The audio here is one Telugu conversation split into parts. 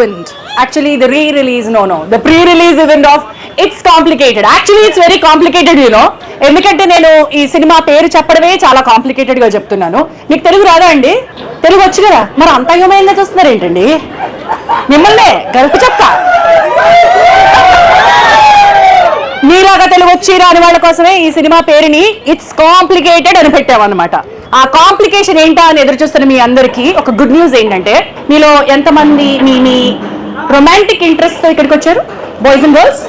event. Actually, the re-release, no. The pre-release event of It's Complicated. Actually, it's very complicated, you know. ఎందుకంటే నేను ఈ సినిమా పేరు చెప్పడమే చాలా కాంప్లికేటెడ్ గా చెప్తున్నాను. మీకు తెలుగు రాదా అండి? తెలుగు వచ్చు కదా, మరి అంత అయోమయంగా చూస్తున్నారు ఏంటండి? మిమ్మల్నే గల్పి చెప్తా. మీలాగా తెలుగు వచ్చి రాని వాళ్ళ కోసమే ఈ సినిమా పేరుని ఇట్స్ కాంప్లికేటెడ్ అని పెట్టామన్నమాట. ఆ కాంప్లికేషన్ ఏంటా అని ఎదురు చూస్తున్న మీ అందరికీ ఒక గుడ్ న్యూస్ ఏంటంటే, మీలో ఎంతమంది మీ రొమాంటిక్ ఇంట్రెస్ట్ తో ఇక్కడికి వచ్చారు? Boys and girls?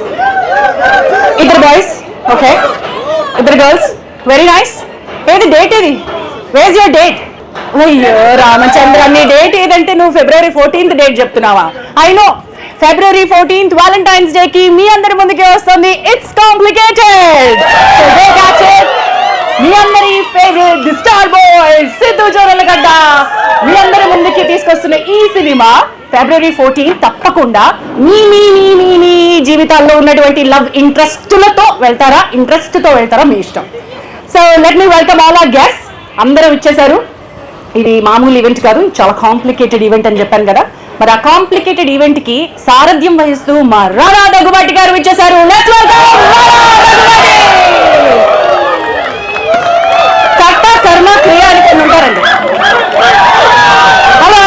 ఇద్దరు బాయ్స్, ఓకే, ఇద్దరు గర్ల్స్, వెరీ నైస్. ఏది డేట్? ఏది? Where your date? అయ్యో రామచంద్ర, నీ డేట్ ఏదంటే నువ్వు February 14th డేట్ చెప్తున్నావా? I know, February 14th Valentine's Day కి మీ అందరి ముందుకే వస్తుంది ఇట్స్ కాంప్లికేటెడ్. మీ అందరి favourite the star boy Siddhu Jonnalagadda మీ అందరి ముందుకి తీసుకొస్తున్న ఈ సినిమా February 14th తప్పకుండా మీ జీవితాల్లో ఉన్నటువంటి లవ్ ఇంట్రెస్ట్లతో వెళ్తారా మీ ఇష్టం. So let me welcome all our guests. అందరూ ఇచ్చేశారు. ఇది మామూలు ఈవెంట్ కాదు, చాలా కాంప్లికేటెడ్ ఈవెంట్ అని చెప్పాను కదా. మరి ఆ కాంప్లికేటెడ్ ఈవెంట్ కి సారథ్యం వహిస్తూ మా రానా దగ్గుబాటి గారు ఇచ్చేశారు. లెట్స్ వెల్కమ్ కర్త కర్మ క్రియ అని కొన్ని ఉంటారండి. Hello,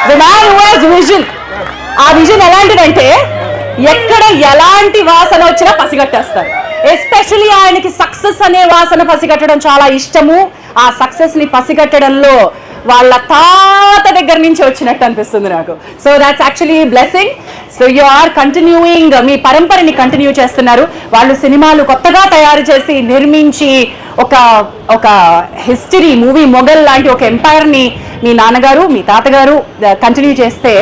the man who has vision. ఆ విజన్ ఎలాంటిదంటే ఎక్కడ ఎలాంటి వాసన వచ్చినా పసిగట్టేస్తారు. ఎస్పెషలీ ఆయనకి సక్సెస్ అనే వాసన పసిగట్టడం చాలా ఇష్టము. ఆ సక్సెస్ ని పసిగట్టడంలో వాళ్ళ తాత దగ్గర నుంచి వచ్చినట్టు అనిపిస్తుంది నాకు. So that's actually blessing. So you are continuing, మీ పరంపరని కంటిన్యూ చేస్తున్నారు. వాళ్ళు సినిమాలు కొత్తగా తయారు చేసి నిర్మించి ఒక హిస్టరీ మూవీ మొఘల్ లాంటి ఒక ఎంపైర్ ని మీ నాన్నగారు మీ తాతగారు కంటిన్యూ చేస్తే,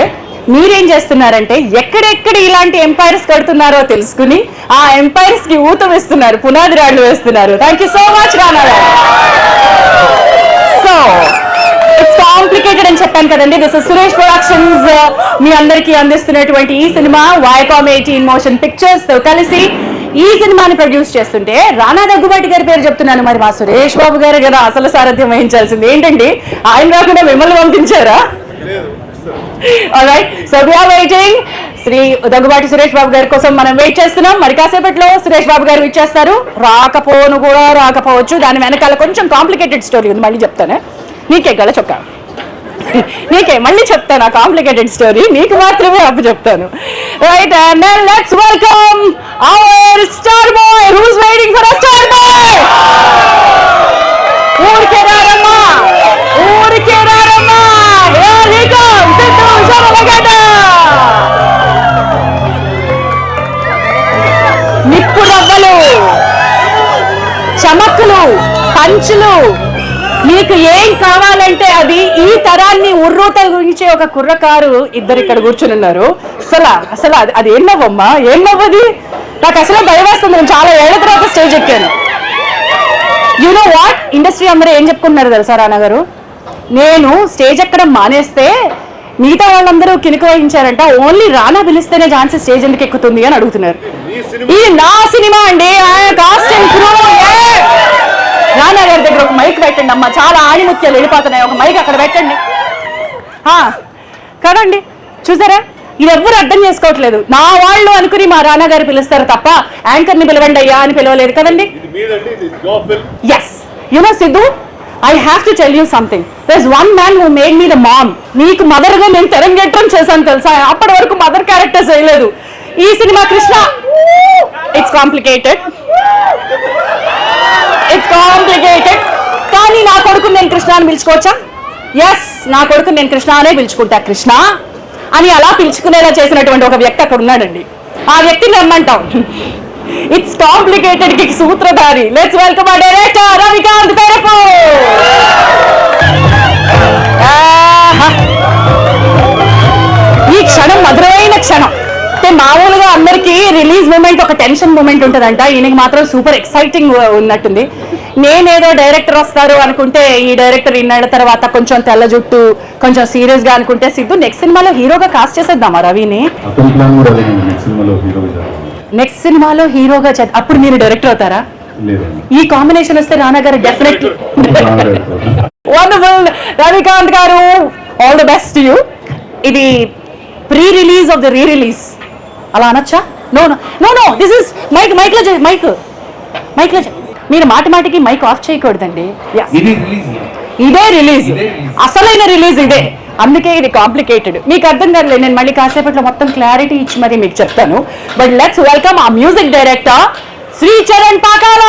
మీరేం చేస్తున్నారంటే ఎక్కడెక్కడ ఇలాంటి ఎంపైర్స్ కడుతున్నారో తెలుసుకుని ఆ ఎంపైర్స్ కి ఊతం ఇస్తున్నారు, పునాది రాళ్లు వేస్తున్నారు. Thank you so much Rana garu. So it's complicated అని చెప్పాను కదండి. దిస్ ఇస్ సురేష్ ప్రొడక్షన్స్ మీ అందరికీ అందిస్తున్నటువంటి ఈ సినిమా Viacom 18 మోషన్ పిక్చర్స్ తో కలిసి ఈ సినిమాని ప్రొడ్యూస్ చేస్తుంటే రానా దగ్గుబాటి గారి పేరు చెప్తున్నాను. మరి మా సురేష్ బాబు గారు కదా అసలు సారథ్యం వహించాల్సింది. ఏంటండి ఆయన రాకుండా మిమ్మల్ని పంపించారా? Alright, so we are waiting. Shri Daggubati Suresh Babu గారి కోసం మనం వెయిట్ చేస్తున్నాం. మరి కాసేపట్లో సురేష్ బాబు గారు ఇచ్చేస్తారు. రాకపోవచ్చు. దాని వెనకాల కొంచెం కాంప్లికేటెడ్ స్టోరీ ఉంది, మళ్ళీ చెప్తాను. నీకే గల చొక్కా, నీకే మళ్ళీ చెప్తాను ఆ కాంప్లికేటెడ్ స్టోరీ. నీకు మాత్రమే అప్పు చెప్తాను. Right, and then let's welcome our star boy who is waiting for a star boy. ఊరికే రారమ్మా. Here he comes, Siddhu Jonnalagadda. నిప్పు రవ్వలు, చమక్కులు, పంచులు, మీకు ఏం కావాలంటే అది ఈ తరాన్ని ఉర్రూతగించే ఒక కుర్రకారు ఇద్దరు ఇక్కడ కూర్చుని ఉన్నారు. అసలు అది ఏం నవ్వమ్మా, ఏం నవ్వది? నాకు అసలు భయం వేస్తుంది. నేను చాలా ఏళ్ల తర్వాత స్టేజ్ ఎక్కాను. యు నో వాట్, ఇండస్ట్రీ అందరూ ఏం చెప్పుకుంటున్నారు తెలుసా రానా గారు? నేను స్టేజ్ ఎక్కడం మానేస్తే మిగతా వాళ్ళందరూ కినుక వహించారంట, ఓన్లీ రానా పిలిస్తేనే ఝాన్సీ స్టేజ్ ఎందుకు ఎక్కుతుంది అని అడుగుతున్నారు. ఇది నా సినిమా అండి, కాస్ట్ అండ్ క్రూ. రానా గారి దగ్గర ఒక మైక్ పెట్టండి అమ్మా, చాలా ఆణిముత్యాలు వెళ్ళిపోతున్నాయి. ఒక మైక్ అక్కడ పెట్టండి కదండి. చూసారా, ఇది ఎవ్వరు అర్థం చేసుకోవట్లేదు. నా వాళ్ళు అనుకుని మా రానా గారు పిలుస్తారు తప్ప యాంకర్ ని పిలవండి అయ్యా అని పిలవలేదు కదండి. Yes, you know Siddhu, I have to tell you something. There's one man who made me the mom. నీకు మదర్ గా నేను తెరంగేట్రం చేశాను తెలుసా? అప్పటి వరకు మదర్ క్యారెక్టర్స్ వేయలేదు. ఈ సినిమా కృష్ణ. ఇట్స్ కాంప్లికేటెడ్ కానీ నా కొడుకు నేను కృష్ణ అని పిలుచుకోవచ్చా? ఎస్, నా కొడుకు నేను కృష్ణ అనే పిలుచుకుంటా. కృష్ణ అని అలా పిలుచుకునేలా చేసినటువంటి ఒక వ్యక్తి అక్కడ ఉన్నాడండి. ఆ వ్యక్తిని రమ్మంటాం. ఇట్స్ కాంప్లికేటెడ్ కి సూత్రధారి. Let's welcome our director Ravikanth Perapu. ఈ క్షణం మధురైన క్షణం. అంటే మామూలుగా అందరికీ రిలీజ్ మూమెంట్ ఒక టెన్షన్ మూమెంట్ ఉంటుందంట, ఈయనకి మాత్రం సూపర్ ఎక్సైటింగ్ ఉన్నట్టుంది. నేనేదో డైరెక్టర్ వస్తారు అనుకుంటే ఈ డైరెక్టర్ ఇన్నేళ్ల తర్వాత కొంచెం తెల్ల జుట్టు, కొంచెం సీరియస్ గా అనుకుంటే సిద్ధు నెక్స్ట్ సినిమాలో హీరోగా కాస్ట్ చేసేద్దామా రవిని? నెక్స్ట్ సినిమాలో హీరోగా అప్పుడు మీరు డైరెక్టర్ అవుతారా? ఈ కాంబినేషన్ వస్తే రానా గారు definitely wonderful Ravikanth garu, all the best you. ఇది pre release of the re release అలా అనొచ్చా? No no no no, this is mic mic మీరు మాటికి మైక్ ఆఫ్ చేయకూడదండి. ఇదే రిలీజ్, అసలైన రిలీజ్ ఇదే, అందుకే ఇది కాంప్లికేటెడ్. మీకు అర్థం కాదులే, నేను మళ్ళీ కాసేపట్లో మొత్తం క్లారిటీ ఇచ్చి మరి మీకు చెప్తాను. బట్ లెట్స్ వెల్కమ్ ఆ మ్యూజిక్ డైరెక్టర్ శ్రీ చరణ్ పాకాల.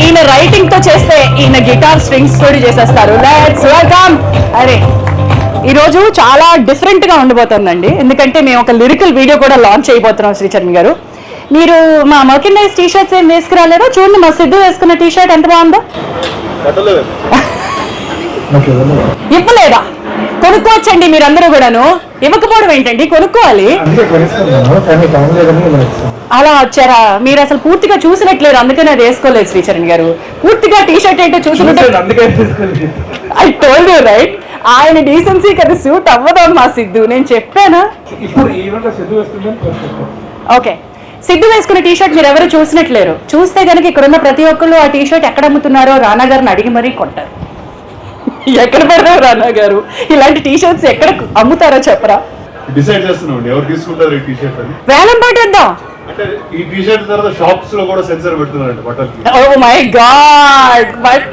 ఈయన రైటింగ్ తో చేస్తే ఈయన గిటార్ స్ట్రింగ్స్ తోటి చేసేస్తారు. Let's welcome. అరే ఈరోజు చాలా డిఫరెంట్ గా ఉండబోతుందండి, ఎందుకంటే మేము ఒక లిరికల్ వీడియో కూడా లాంచ్ అయిపోతున్నాం. శ్రీచరణ్ గారు, మీరు మా మర్కెండైజ్ టీ షర్ట్స్ ఏం వేసుకురాలేదో చూడండి. మా సిద్ధు వేసుకున్న టీ షర్ట్ ఎంత బాగుందో. ఇవ్వలేదా? కొనుక్కోవచ్చండి మీరందరూ కూడాను. ఇవ్వకపోవడం ఏంటండి, కొనుక్కోవాలి. అలా వచ్చారా? మీరు అసలు పూర్తిగా చూసినట్లేరు, అందుకని అది వేసుకోలేదు. శ్రీచరణ్ గారు పూర్తిగా టీ షర్ట్ ఏంటో చూసినట్టు. ఐ టోల్డ్ యూ రైట్, ఆయన డీసెన్సీకి అది సూట్ అవ్వదు మా సిద్ధు, నేను చెప్పానా? ఓకే, సిద్ధు వేసుకున్న టీ షర్ట్ మీరు ఎవరు చూసినట్లేరు. చూస్తే కనుక ఇక్కడున్న ప్రతి ఒక్కళ్ళు ఆ టీ షర్ట్ ఎక్కడ అమ్ముతున్నారో రానా గారిని అడిగి మరీ కొంటారు. ఎక్కడ పెడతారు రానా గారు ఇలాంటి టీ షర్ట్స్, ఎక్కడ అమ్ముతారో చెప్పరా? డిసైడ్ చేస్తున్నాం ఎవరు తీసుకుంటారు ఈ టీ షర్ట్ అని. వేలం పాటేద్దాం. అంటే ఈ టీ షర్ట్ తర్వాత షాప్స్ లో కూడా సెన్సర్ పెడుతున్నారంట బట్టలకి. ఓ మై గాడ్, బట్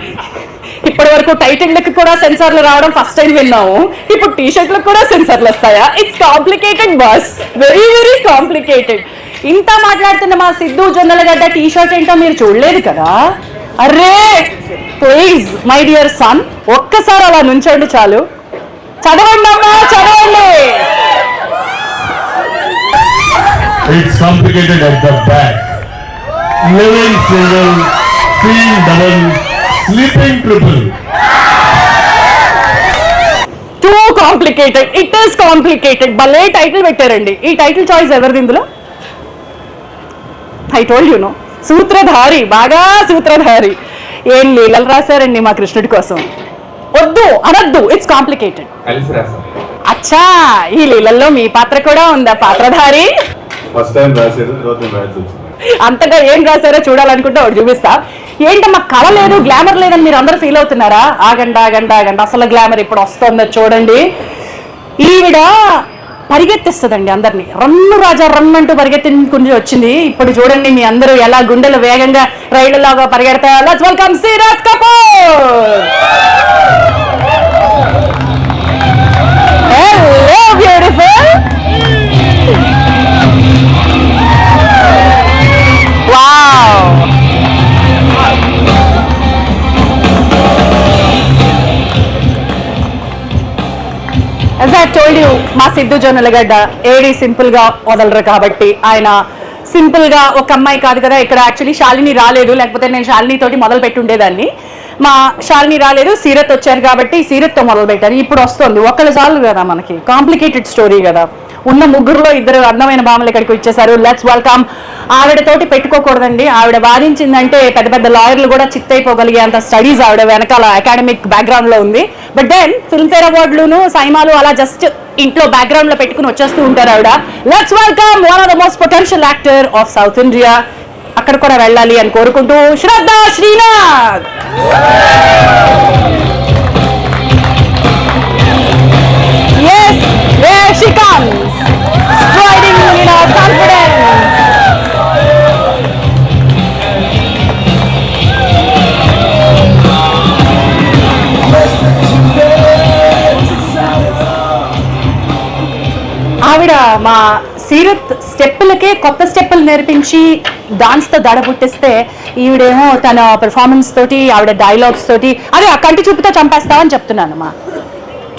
ఇప్పటి వరకు టైటిల్కి కూడా సెన్సార్లు రావడం ఫస్ట్ టైం విన్నాము. ఇప్పుడు టీ షర్ట్లకు కూడా సెన్సార్లు వస్తాయా? It's complicated boss, very very complicated. ఇంత మాట్లాడుతున్న మా సిద్ధు జొన్నలగడ్డ టీ షర్ట్ ఏంటో మీరు చూడలేదు కదా? అరే ప్లీజ్ మై డియర్ సన్, ఒక్కసారి అలా నుంచండి చాలు. చదవండి అమ్మా, చదవండి. It's complicated at the back. Living single, seeing double, sleeping triple. Too complicated. It is complicated. భలే టైటిల్ పెట్టారండి. ఈ టైటిల్ చాయిస్ ఎవరిది ఇందులో? I told you no. సూత్రధారి, బాగా సూత్రధారి. ఏం లీలలు రాశారండి మా కృష్ణుడి కోసం. వద్దు అనద్దు, ఇట్స్ కాంప్లికేటెడ్. అచ్చా, ఈ లీలల్లో మీ పాత్ర కూడా ఉందా పాత్రధారి? ఫస్ట్ టైం రాశారు, తర్వాత మ్యాచ్ వచ్చింది. అంతగా ఏం రాశారో చూడాలనుకుంటే ఒకటి చూపిస్తా. ఏంటమ్మా కళ లేదు, గ్లామర్ లేదని మీరు అందరూ ఫీల్ అవుతున్నారా? ఆగండి ఆగండి ఆగండి, అసలు గ్లామర్ ఇప్పుడు వస్తుందో చూడండి. ఈవిడ పరిగెత్తిస్తుందండి అందరినీ. రన్ను రాజా రన్ అంటూ పరిగెత్తుకుని వచ్చింది. ఇప్పుడు చూడండి మీ అందరూ ఎలా గుండెలు వేగంగా రైళ్లలాగా పరిగెడతారు. Let's welcome Siraj Kapoor. Hello beautiful. Wow, as I told you, మా సిద్ధు జొన్నలగడ్డ ఏడి సింపుల్ గా వదలరు కాబట్టి ఆయన సింపుల్ గా ఒక అమ్మాయి కాదు కదా. ఇక్కడ యాక్చువల్లీ శాలిని రాలేదు, లేకపోతే నేను శాలిని తోటి మొదలు పెట్టి ఉండేదాన్ని. మా శాలిని రాలేదు, సీరత్ వచ్చారు కాబట్టి సీరత్తో మొదలు పెట్టారు. ఇప్పుడు వస్తుంది ఒకళ్ళు చాలు కదా, మనకి కాంప్లికేటెడ్ స్టోరీ కదా. ఉన్న ముగ్గురులో ఇద్దరు అందమైన భామలు ఇక్కడికి వచ్చేసారు. Let's welcome. ఆవిడతోటి పెట్టుకోకూడదండి, ఆవిడ వాదించిందంటే పెద్ద పెద్ద లాయర్లు కూడా చిత్తైపోగలిగే అంత స్టడీస్ ఆవిడ వెనకాల అకాడమిక్ బ్యాక్గ్రౌండ్ లో ఉంది. బట్ దెన్ ఫిల్మ్ఫేర్ అవార్డులను సైమాలు అలా జస్ట్ ఇంట్లో బ్యాక్గ్రౌండ్ లో పెట్టుకుని వచ్చేస్తూ ఉంటారు ఆవిడ. Let's welcome one of the most potential actor of south India. అక్కడ కూడా వెళ్ళాలి అని కోరుకుంటూ శ్రద్ధ Srinath. Yes, there she comes, striding in her confidence. ఆవిడ మా సీరత్ స్టెప్పులకే కొత్త స్టెప్పులు నేర్పించి డాన్స్తో దడ పుట్టిస్తే, ఈవిడేమో తన పెర్ఫార్మెన్స్ తోటి ఆవిడ డైలాగ్స్ తోటి అదే ఆ కంటి చూపుతో చంపేస్తావని చెప్తున్నాను, మా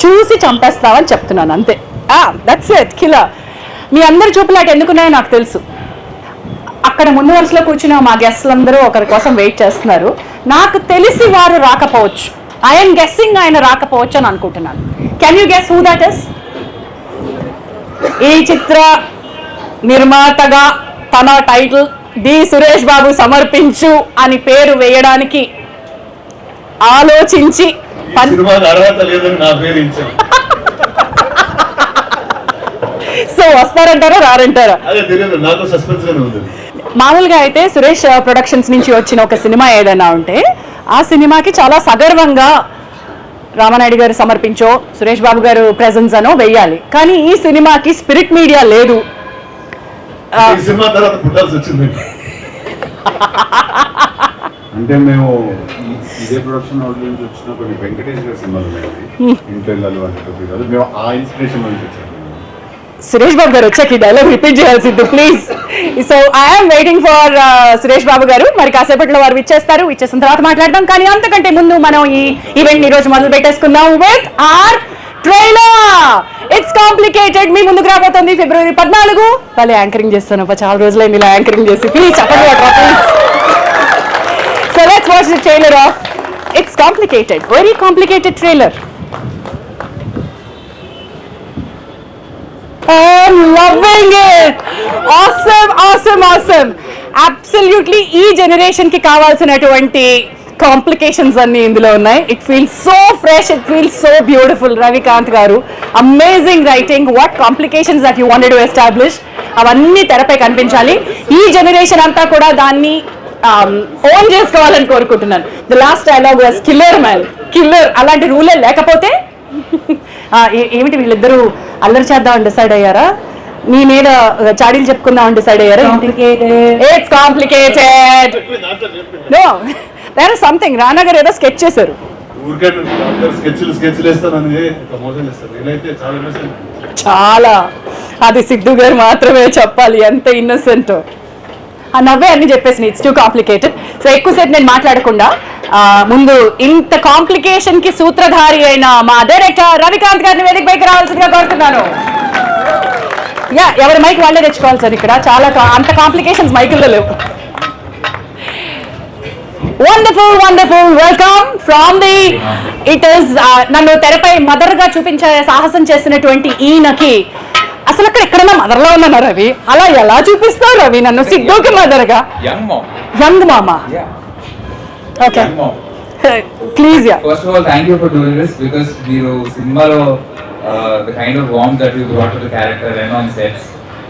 చూసి చంపేస్తావని చెప్తున్నాను అంతే. దట్స్ ఇట్ కిలా. మీ అందరి చూపులు అటు ఎందుకున్నాయో నాకు తెలుసు. అక్కడ ముందు వరుసలో కూర్చున్న మా గెస్ట్లందరూ ఒకరి కోసం వెయిట్ చేస్తున్నారు. నాకు తెలిసి వారు రాకపోవచ్చు. ఐఎమ్ గెస్సింగ్ ఆయన రాకపోవచ్చు అని అనుకుంటున్నాను. Can you guess who that is? ఈ చిత్ర నిర్మాతగా తన టైటిల్ డి సురేష్ బాబు సమర్పించు అని పేరు వేయడానికి ఆలోచించి సో వస్తారంటారా రారంటారా? మామూలుగా అయితే సురేష్ ప్రొడక్షన్స్ నుంచి వచ్చిన ఒక సినిమా ఏదైనా ఉంటే ఆ సినిమాకి చాలా సగర్వంగా రామానాయుడు గారు సమర్పించో సురేష్ బాబు గారు ప్రెజెన్స్ అనో వెయ్యాలి. కానీ ఈ సినిమాకి స్పిరిట్ మీడియా లేదు. ఈ సినిమా తర్వాత పుట్టాల్సి వచ్చింది. అంటే మేము ఇదే ప్రొడక్షన్ హౌస్ నుంచి వచ్చిన కొన్ని వెంకటేష్ గారి సినిమాలు ఉన్నాయి, ఇంటర్నల్ అంటే మేము ఆ ఇన్స్పిరేషన్ నుంచి వచ్చాము. సురేష్ బాబు గారు వచ్చాక ఈ డైలాగ్ రిపీట్ చేయాల్సింది please. So I'm waiting for Suresh Babu garu. మరి కాసేపట్లో వారు ఇచ్చేస్తారు, ఇచ్చేసిన తర్వాత మాట్లాడదాం. కానీ అంతకంటే ముందు మనం ఈ ఈవెంట్ ఈ రోజు మొదలు పెట్టేసుకుందాం with our trailer. It's complicated మీ ముందుకు రాబోతుంది ఫిబ్రవరి 14. వాళ్ళు యాంకరింగ్ చేస్తాను, చాలా రోజులైంది ఇలా యాంకరింగ్ చేసి. ప్లీజ్ చెప్పండి please. So let's watch the trailer of it's complicated. Very complicated trailer. I'm loving it. Awesome, awesome, awesome. Absolutely ఈ జనరేషన్ కి కావాల్సినటువంటి కాంప్లికేషన్స్ అన్ని ఇందులో ఉన్నాయి. It feels so fresh, it feels so beautiful. Ravikanth garu amazing writing. What complications that you wanted to establish, అవన్నీ తెరపై కనిపించాలి. ఈ జనరేషన్ అంతా కూడా దాన్ని ఓన్ చేసుకోవాలని కోరుకుంటున్నాను. The last dialogue was killer man, killer. అలాంటి రూలే లేకపోతే ఏమిటి వీళ్ళిద్దరూ అల్లరి చేద్దామని డిసైడ్ అయ్యారా, నీ మీద చాడీలు చెప్పుకుందామని డిసైడ్ అయ్యారా? It's complicated. No, there is something. Rana గారు ఏదో స్కెచ్ చేశారు. చాలా, అది సిద్ధు గారు మాత్రమే చెప్పాలి ఎంత ఇన్నోసెంట్. ఆ నవ్వే అన్ని చెప్పేసి ఇట్స్ టూ కాంప్లికేటెడ్. సో ఎక్కువసేపు నేను మాట్లాడకుండా ముందు ఇంత కాంప్లికేషన్ కి సూత్రధారి అయిన మా డైరెక్టర్ రవికాంత్ గారిని వేదిక పైకి రావాల్సిందిగా కోరుతున్నాను. ఎవరి మైక్ వాళ్ళే తెచ్చుకోవాలి సార్. ఇక్కడ చాలా అంత కాంప్లికేషన్స్ మైకుల్లో లేవు. Wonderful wonderful welcome from the it is నన్ను తెరపై మదర్ గా చూపించే సాహసం చేసినటువంటి ఈయనకి అసలు అక్కడ ఎక్కడన్నా మదర్ లో ఉన్నాను రవి, అలా ఎలా చూపిస్తావు రవి నన్ను సిద్ధుకి మదర్ గా? యంగ్ మామా. Okay please. First of all, thank you for doing this because మీరు సినిమాలో the kind of warmth that you brought to the character and on sets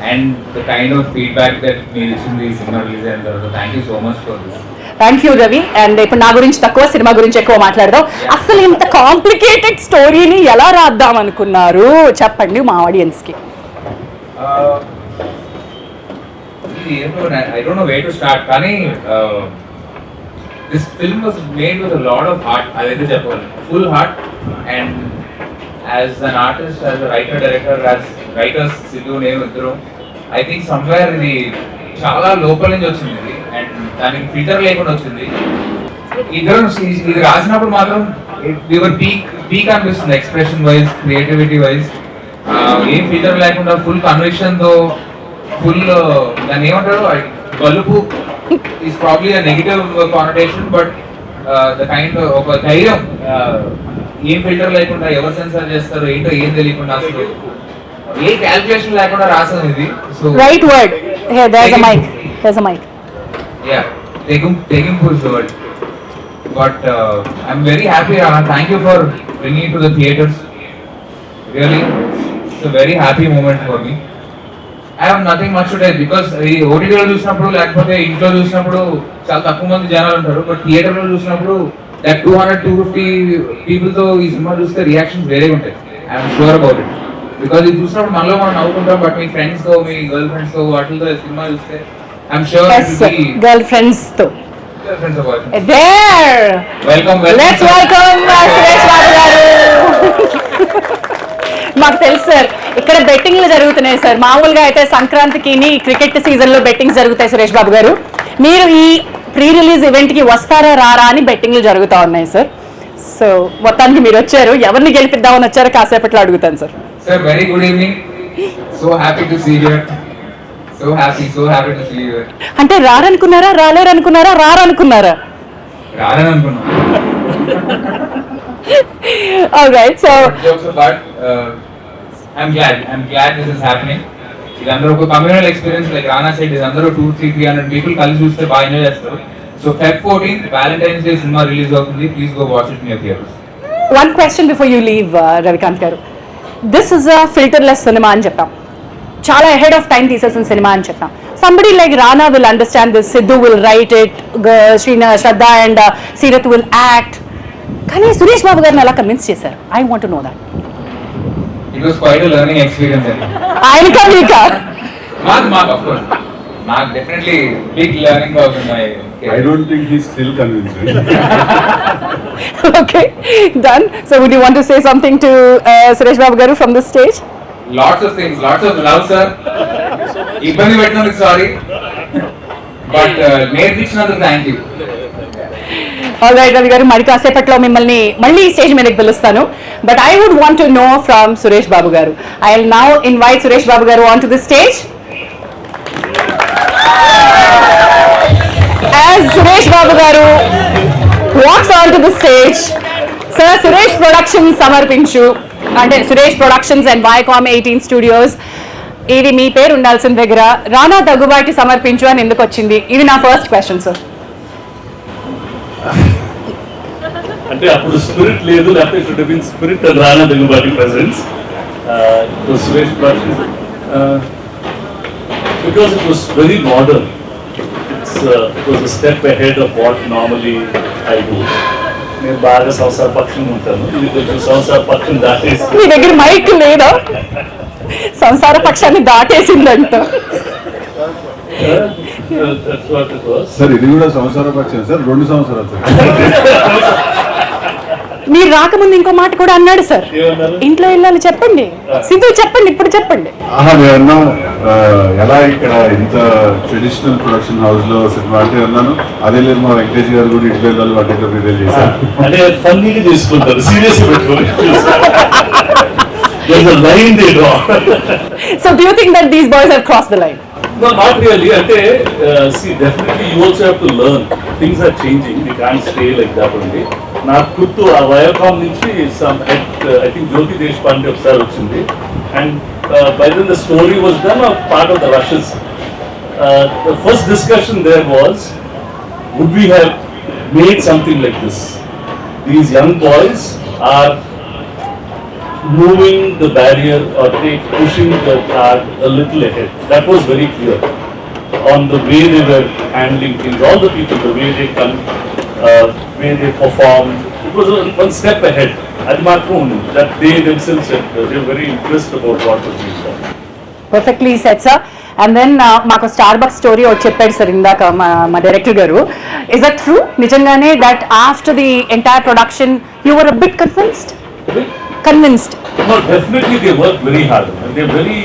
and the kind of feedback that మీరు ఇచ్చింది సినిమా రిలీజ్ అయిన తర్వాత, thank you so much for this. Thank you Ravi. And ఇప్పుడు నా గురించి తక్కువ, సినిమా గురించి ఎక్కువ మాట్లాడదాం. అసలు ఇంత కాంప్లికేటెడ్ స్టోరీని ఎలా రాద్దాం అనుకున్నారు చెప్పండి మా ఆడియన్స్ కి. I don't know where to start, కానీ this film was made with a lot of heart. అదైతే చెప్పాలి, full heart. And as an artist, as a writer director, as writers Siddhu నేను ఇద్దరు, I think somewhere ఇది చాలా లోపల నుంచి వచ్చింది అండ్ దానికి ఫిల్టర్ లేకుండా వచ్చింది. ఇద్దరు ఇది రాసినప్పుడు మాత్రం పీక్ అనిపిస్తుంది, ఎక్స్ప్రెషన్ వైజ్, క్రియేటివిటీ వైజ్. ఏం ఫిల్టర్ లేకుండా ఫుల్ కన్విక్షన్ తో, ఫుల్ దాన్ని ఏమంటారు బలుపు is probably a negative connotation, but the kind ఒక ధైర్యం, ఏం ఫిల్టర్ లేకుండా ఎవరు సెన్సార్ చేస్తారు ఏంటో ఏం తెలియకుండా అసలు ఏ క్యాల్కులేషన్ లేకుండా రాసాను ఇది. So right word, there's a mic, there's a mic. Yeah, taking full word. But I'm very happy, Rana. Thank you for bringing it to the theaters. Really, it's a very happy moment for me. I have nothing much to tell because ఈ ఓటీటీలో చూసినప్పుడు లేకపోతే ఇంట్లో చూసినప్పుడు చాలా తక్కువ మంది జనాలు ఉంటారు, బట్ థియేటర్లో చూసినప్పుడు దట్ 200-250 పీపుల్తో ఈ సినిమా చూస్తే రియాక్షన్స్ వేరే ఉంటాయి. I'm sure about it. Because ఇది చూసినప్పుడు మనలో మనం నవ్వుకుంటాం, బట్ మీ ఫ్రెండ్స్తో, మీ గర్ల్ ఫ్రెండ్స్తో వాటితో సినిమా చూస్తే ఐఎమ్ షూర్ గర్ల్ ఫ్రెండ్స్ తో welcome. Let's welcome Suresh Babu గారు. మాకు తెలుసు సార్, ఇక్కడ బెట్టింగ్లు జరుగుతున్నాయి సార్. మామూలుగా అయితే సంక్రాంతికి క్రికెట్ సీజన్ లో బెట్టింగ్స్ జరుగుతాయి సురేష్ బాబు గారు. మీరు ఈ ప్రీ రిలీజ్ ఈవెంట్ కి వస్తారా రారా అని బెట్టింగ్లు జరుగుతూ ఉన్నాయి సార్. సో మొత్తానికి మీరు వచ్చారు, ఎవరిని గెలిపిద్దామని వచ్చారో కాసేపట్లో అడుగుతాను sir. Sir very good evening, so happy to see you here, so happy to see you here. అంటే రారనుకున్నారా, రాలేరనుకున్నారా, రారనుకున్నారా? రారనుకున్నా. All right, so jokes apart, I'm glad this is happening. ఇదందరూ ఒక communal experience, like Rana said, ఇదందరూ 200-300 పీపుల్ కలిసి చూస్తే బాగా ఎంజాయ్ చేస్తారు. So Feb 14 Valentine's Day cinema release అవుతుంది. Please go watch it in your theatres. One question before you leave, Ravikant garu. This is a filterless cinema అని చెప్పాం, చాలా ahead of time తీసేసిన సినిమా అని చెప్పాం. Somebody like Rana will understand this, Siddhu will write it, Shraddha and Seerath will act. కానీ సురేష్ బాబు గారిని ఎలా కన్విన్స్ చేశారు? I want to know that. It was quite a learning experience. ఆయనకా మీకా? Mark, of course. Mark, definitely big learning curve in my career. I don't think he's still convinced. Okay, done. So would you want to say something to Suresh Babu garu from this stage? Lots of things, lots of love, sir. Ibbandi pettananduku sorry. But నేర్పించినందుకు thank you. All right Ravi garu, మరి కాసేపట్లో మిమ్మల్ని మళ్ళీ స్టేజ్ మీదకి పిలుస్తాను. But I would want to know from Suresh Babu garu. I will now invite Suresh Babu garu on to the stage. As Suresh Babu garu walks onto the stage, Sir Suresh Productions samarpinchu, ante Suresh Productions and Viacom 18 Studios, ఇది మీ పేరు ఉండాల్సిన దగ్గర రానా దగ్గుబాటి సమర్పించు అని ఎందుకు వచ్చింది? ఇది నా ఫస్ట్ క్వశ్చన్ సార్. అంటే అప్పుడు స్పిరిట్ లేదు, లేకపోతే it would been spirit and Rana Daggubati presence. Suresh Productions because it was very modern. It was a step ahead of what normally I do. నేను బాగా సంసార పక్షంగా ఉంటాను, ఇది కొంచెం సంసార పక్షం దాటేసి. మీ దగ్గర మైక్ లేదా? సంసార పక్షాన్ని దాటేసిందంట. సార్ ఇది కూడా సంవత్సరాల పక్షం సార్, 2 సంవత్సరాలు సార్. మీరు రాకముందు ఇంకో మాట కూడా అన్నాడు సార్, ఇంట్లో వెళ్ళాలి చెప్పండి. సిద్ధు చెప్పండి, ఇప్పుడు చెప్పండి. నేను ఎలా ఇక్కడ ఇంత ట్రెడిషనల్ ప్రొడక్షన్ హౌస్ లో సినిమా అంటే అన్నాను. అదే లేదు మా వెంకటేష్ గారు కూడా ఇంటి వెళ్ళాలి వాటిలో రిలీజ్ చేశారు. అంటే ఫన్నీగా చేసుకుంటారు, సీరియస్ పెట్టుకోవాలి. So do you think that these boys have crossed the line? No, not really. Ante, see, definitely you also have to learn. Things are changing. We can't stay like that only. నాకు గుర్తు ఆ Viacom నుంచి some I think Jyoti Deshpande ఒకసారి వచ్చింది. And by then the story was done of part of the rushes. The first discussion there was, would we have made something like this? These young boys are moving the barrier or pushing the card a little ahead. That was very clear on the way they were handling things. All the people, the way they come, way they perform, it was one step ahead. That they themselves said they were very impressed about what was being done. Perfectly said, sir. And then మాకు స్టార్బక్స్ స్టోరీ ఒకటి చెప్పాడు సార్ ఇందాక మా డైరెక్టర్ గారు. Is that true? నిజంగానే that after the entire production you were a bit convinced? No, definitely they work very hard and they're very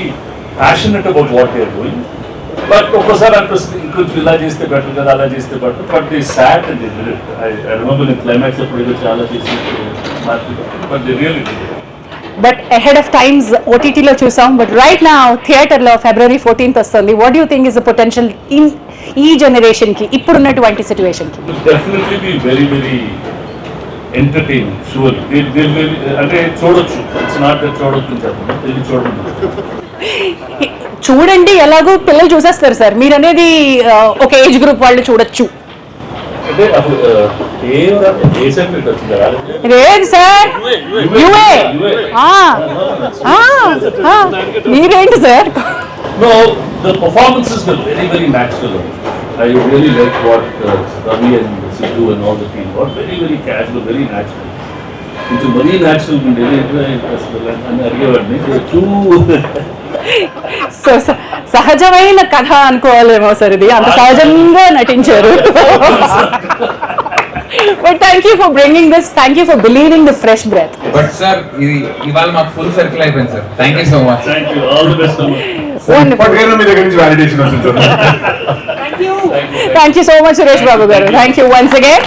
passionate about what they're doing. But ఒక్కోసారి అనిపిస్తుంది ఇంకొంచెం ఇలా చేస్తే బెటర్ కదా, అలా చేస్తే better. But they sat and they did it. I remember in climax అప్పుడు ఏదో చాలా చేసి but they really did it. But ahead of times ఓటీటీలో చూసాం, బట్ రైట్ నౌ థియేటర్లో February 14th వస్తుంది. What you think is the potential in ఈ జనరేషన్కి, ఇప్పుడున్నటువంటి సిచ్యువేషన్కి? Definitely be very very entertaining. Sure అంటే చూడొచ్చు. ఇట్స్ నాట్ దట్ చూడొచ్చు చెప్పండి, చూడండి. చూడండి, ఎలాగో పిల్లలు చూసేస్తారు సార్. మీరు అనేది ఒక ఏజ్ గ్రూప్ వాళ్ళు చూడొచ్చు. అంటే ఏ సబ్జెక్ట్ వచ్చిందా? లేదు సార్, యుఏ. మీరేంటి sir? No, the performances were very very natural. I really like what Ravi and Siddhu and all the team were very very casual, very natural. It's very natural and very interesting. And అడిగేవాడిని సో సహజమైన కథ అనుకోవాలేమో సార్, ఇది అంత సహజంగా నటించారు. But thank you for bringing this. Thank you for believing the fresh breath. But sir, ఇవాళ మాకు ఫుల్ సర్కిల్ అయిపోయింది sir. Thank you so much. Thank you. All the best. పట్టుకైనా మీ దగ్గర నుంచి వాలిడేషన్ వస్తుంది sir. Thank you so much Suresh Babu garu. Thank you once again.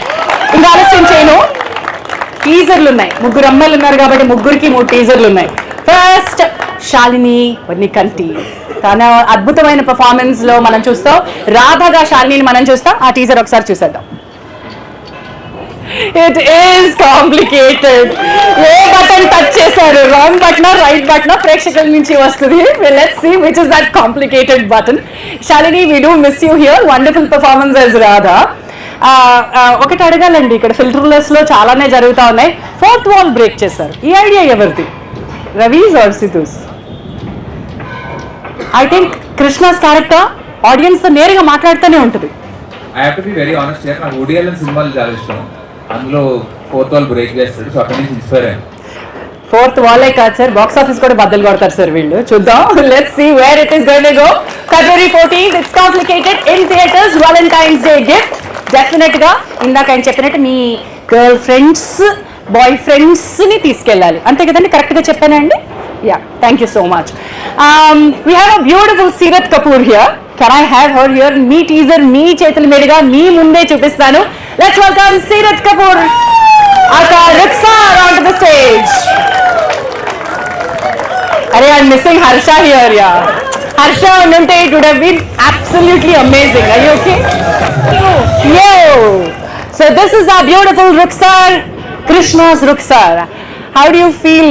ఇంకా ఆలస్యం చేయను, టీజర్లు ఉన్నాయి. 3 అమ్మాయిలు ఉన్నారు కాబట్టి 3కి 3 టీజర్లు ఉన్నాయి. ఫస్ట్ శాలిని వన్నికంటి తన అద్భుతమైన పర్ఫార్మెన్స్ లో మనం చూస్తాం. రాధాగా శాలిని మనం చూస్తాం. ఆ టీజర్ ఒకసారి చూసేద్దాం. It is complicated. ఏ బటన్ టచ్ చేశారు? Wrong button, right button? ప్రేక్షకుల నుంచి వస్తుంది. Let's see which is that complicated button. Shalini, we do miss you here. Wonderful performance as Radha. ఒకటి అడగాలండి, ఇక్కడ ఫిల్టర్లెస్ లో చాలానే జరుగుతూ ఉన్నాయి. 4th wall బ్రేక్ చేశారు. ఈ ఐడియా ఎవరిది? Ravi's or Siddhu's? I think Krishna's character audience తో నేరుగా మాట్లాడుతూనే ఉంటుంది. I have to be very honest here. నాకు ODL సినిమాలు చాలా ఇష్టం. అందులో ఫోర్త్ వాల్ బ్రేక్ చేస్తాడు. సో అక్కడి నుంచి ఇన్స్పైర్ అయ్యాను. ఫోర్త్ వాలే కాదు సార్, బాక్స్ ఆఫీస్ కూడా బద్దలు కొడతారు సార్ వీళ్ళు. చూద్దాం, let's see where it is going to go. February 14th it's complicated in theatres. Valentine's Day gift definite గా ఇందాక ఆయన చెప్పినట్టు మీ గర్ల్ ఫ్రెండ్స్ బాయ్ ఫ్రెండ్స్ ని తీసుకెళ్ళాలి, అంతే కదండి? కరెక్ట్ గా చెప్పానండి? Yeah, thank you so much. We have a beautiful Seerat Kapoor here. Can I have her here? మీ టీజర్ మీ చేతుల మీదుగా మీ ముందే చూపిస్తాను. Let's welcome Seerat Kapoor aka Rukhsar onto the stage. Arey, I'm missing Harsha here, yeah. Harsha unte it would have been absolutely amazing. Are you okay? Yo. So this is our beautiful Rukhsar, Krishna's Rukhsar. How do you feel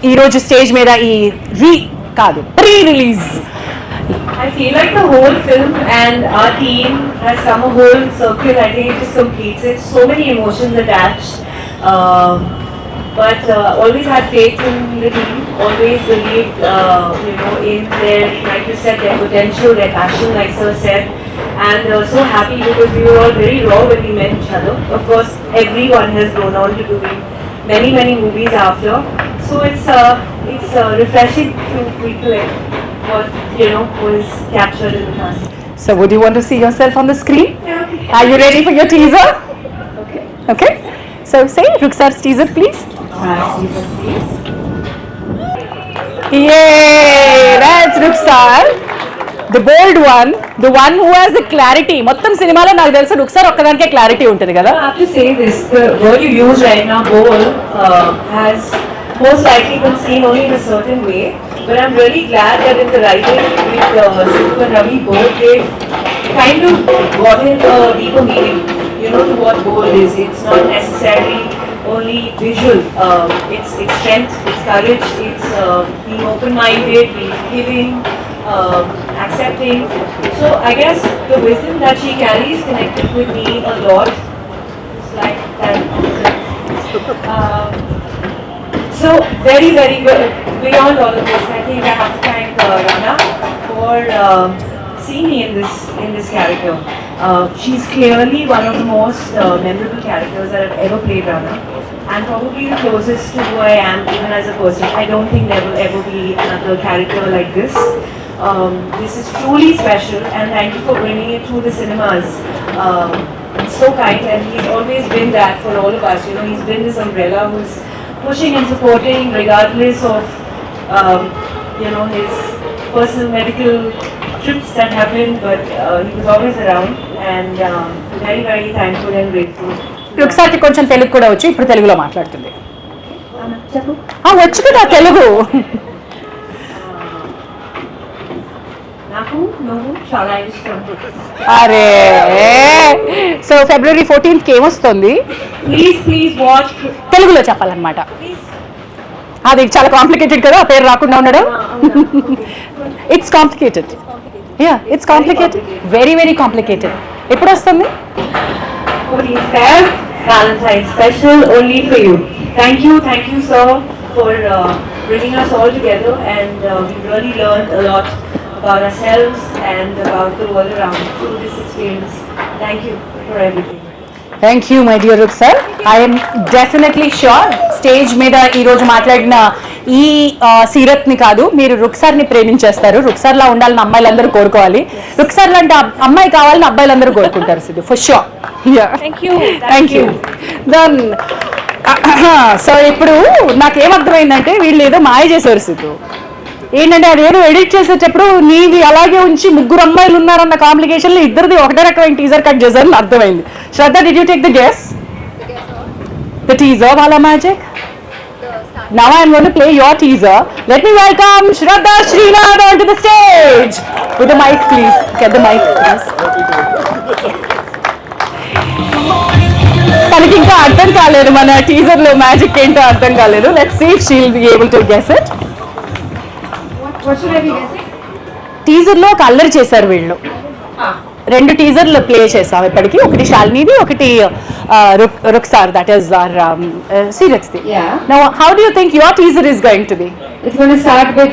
ee roju stage meda ee pre-release? I feel like the whole film and our team has come a whole circle. I think it just completes it. So many emotions attached. But always had faith in the team. Always believed, in their, like you said, their potential, their passion, like Sir said. And so happy because we were all very raw when we met each other. Of course, everyone has gone on to doing many movies after. So it's refreshing to recollect what was captured in the past. So would you want to see yourself on the screen? Yeah, okay. Are you ready for your teaser? Okay. Okay. So say Rukhsar's teaser, please. Teaser, please. Yay! That's Rukhsar, the bold one, the one who has the clarity. మొత్తం సినిమాలో నాకు తెలుసు Rukhsar ఒక్కదానికే క్లారిటీ ఉంటుంది కదా. I have to say this: the word you use right now, bold, has most likely been seen only in a certain way. But I'm really glad that in the writing with Siddhu and Ravi, both they've kind of gotten a deeper meaning, to what bold is. It's not necessarily only visual. It's strength, it's courage, it's being open-minded, being forgiving, accepting. So I guess the wisdom that she carries connected with me a lot. It's like that. So very good. Beyond all of this, I think I have to thank Rana for seeing me in this character. She's clearly one of the most memorable characters that I've ever played, Rana, and probably the closest to who I am even as a person. I don't think there will ever be another character like this. This is truly special, and thank you for bringing it to the cinemas. He's so kind, and he's always been that for all of us. He's been this umbrella who's pushing and supporting regardless of his personal medical trips that happened, but he was always around, and very thankful and grateful. Rukhsarకి కొంచెం తెలుగు కూడా వచ్చి ఇప్పుడు తెలుగులో మాట్లాడుతుంది. చెప్పు. వచ్చు కదా తెలుగు. నాకు నువ్వు చాలా ఇష్టం. అరే, సో February 14th కి ఏమొస్తుంది? Please watch. తెలుగులో చెప్పాలన్నమాట. అది చాలా కాంప్లికేటెడ్ కదా, పేరు రాకుండా ఉండడం. It's complicated. Yeah, it's complicated, very complicated. ఎప్పుడు వస్తుంది? Valentine's special only for you. Thank you sir for bringing us all together, and we really learned a lot about ourselves and about the world around through this experience. Thank you for everything. Thank you my dear Rukhsar. I'm definitely sure stage మీద ఈరోజు మాట్లాడిన ఈ సీరత్ని కాదు, మీరు Rukhsarని ప్రేమించేస్తారు. Rukhsarలా ఉండాలని అమ్మాయిలందరూ కోరుకోవాలి. Rukhsar లాంటి అమ్మాయి కావాలని అబ్బాయిలందరూ కోరుకుంటారు Siddhu, for sure. Thank you. Then so ఇప్పుడు నాకేమర్థమైందంటే వీళ్ళు ఏదో మాయ చేశారు సిద్ధు. ఏంటంటే అదేదో ఎడిట్ చేసేటప్పుడు నీది అలాగే ఉంచి ముగ్గురు అమ్మాయిలు ఉన్నారన్న కాంప్లికేషన్లో ఇద్దరిది ఒకటే రకమైన టీజర్ కట్ చేశారని అర్థమైంది. Shraddha, did you take the guess? The teaser wala magic? Now I am going to play your teaser. Let me welcome Shraddha Srinath onto the stage. With the mic please. Get the mic please. తనకి ఇంకా అర్థం కాలేదు మన టీజర్ లో మ్యాజిక్ ఏంటో అర్థం కాలేదు. Let's see if she will be able to guess it. What should I be guessing? Teaser లో ఒక అల్లరి చేశారు వీళ్ళు. రెండు టీజర్లు ప్లే చేసాం ఇప్పటికి. ఒకటి శాలినిది, ఒకటి Rukhsar, that is our Sirath's. Yeah. Now how do you think your teaser is going to be? It's going to start with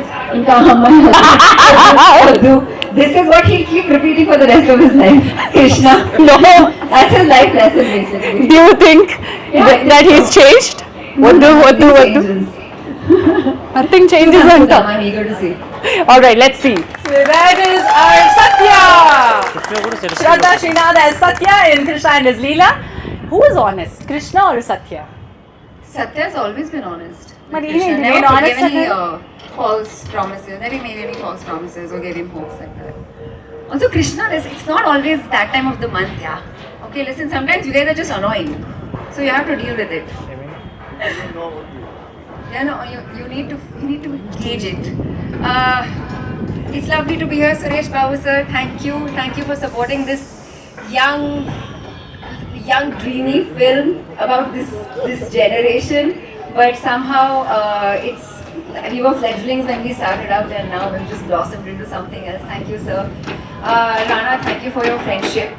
this is what he'll keep repeating for the rest of his life. Krishna. No. That's his life lesson basically. Do you think that he's changed? What do? Nothing changes anta. I'm eager to see. All right, let's see. So that is our Satya. Shraddha Srinath as Satya in Krishna and his Leela. Who is honest, Krishna or Satya? Satya's always been honest. But he Krishna remained never honest gave any again? false promises, never made any false promises or gave him hopes like that. Also, Krishna, it's not always that time of the month, yeah. Okay, listen, sometimes you guys are just annoying. So you have to deal with it. Yeah, no, you need to gauge it. It's lovely to be here, Suresh Babu sir. Thank you for supporting this young dreamy film about this generation. But somehow we were fledglings when we started out, and now we've just blossomed into something else. Thank you, sir. Rana, thank you for your friendship.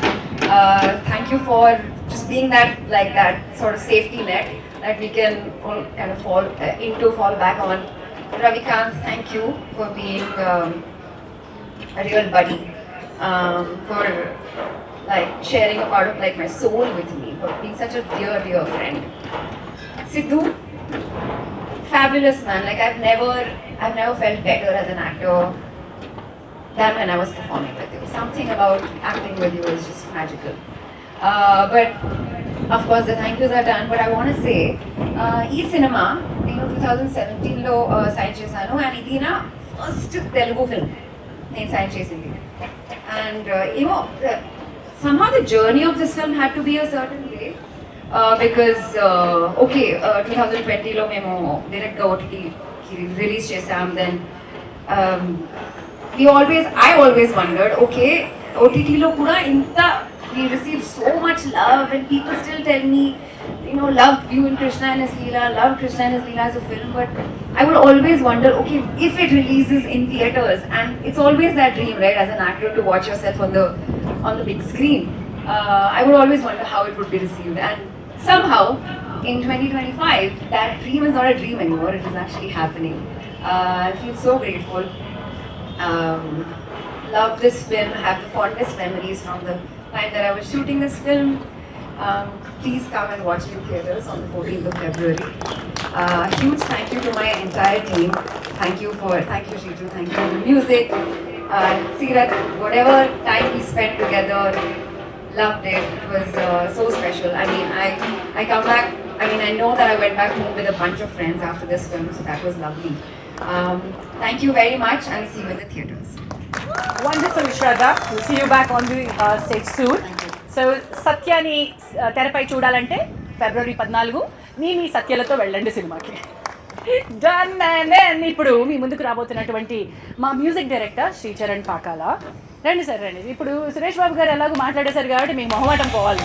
Thank you for just being that sort of safety net that we can all kind of fall back on. Ravikant, thank you for being a real buddy, for like sharing a part of like my soul with me, for being such a dear friend. Siddhu, fabulous man. Like I've never felt better as an actor than when I was performing with you. Something about acting with you is just magical. But of course the thank yous are done. But I want to say, cinema, 2017 లో సైన్ చేశాను, and ఇది నా ఫస్ట్ తెలుగు ఫిల్మ్ నేను సైన్ చేసింది. And somehow the journey of this film had to be a certain way. Because 2020 లో మేము డైరెక్ట్గా ఓటీటీకి రిలీజ్ చేసాం. Then I always wondered, okay, ఓటీటీలో కూడా ఇంత we received so much love, and people still tell me, love you in Krishna and his Leela, love Krishna and his Leela as a film. But I would always wonder, okay, if it releases in theaters, and it's always that dream, right, as an actor, to watch yourself on the big screen. I would always wonder how it would be received, and somehow in 2025 that dream is not a dream anymore, it is actually happening. I feel so grateful. Love this film, I have the fondest memories from the time that I was shooting this film. Please come and watch it in theaters on the 14th of February. Huge thank you to my entire team. Thank you Shiju, thank you for the music. Sirat, whatever time we spent together, loved it. It was so special. I mean, I come back, I know that I went back home with a bunch of friends after this film, so that was lovely. Thank you very much, and see you in the theaters. Wonderful, Shraddha. We'll see you back on the stage soon. So, సత్యాని తెరపై చూడాలంటే ఫిబ్రవరి 14 మీ సత్యాలతో వెళ్ళండి సినిమాకి. డన్. అండ్ ఇప్పుడు మీ ముందుకు రాబోతున్నటువంటి మా మ్యూజిక్ డైరెక్టర్ శ్రీచరణ్ పాకాల. రండి సార్, రండి. ఇప్పుడు సురేష్ బాబు గారు ఎలాగో మాట్లాడేశారు కాబట్టి మీకు మొహమాటం పోవాలి.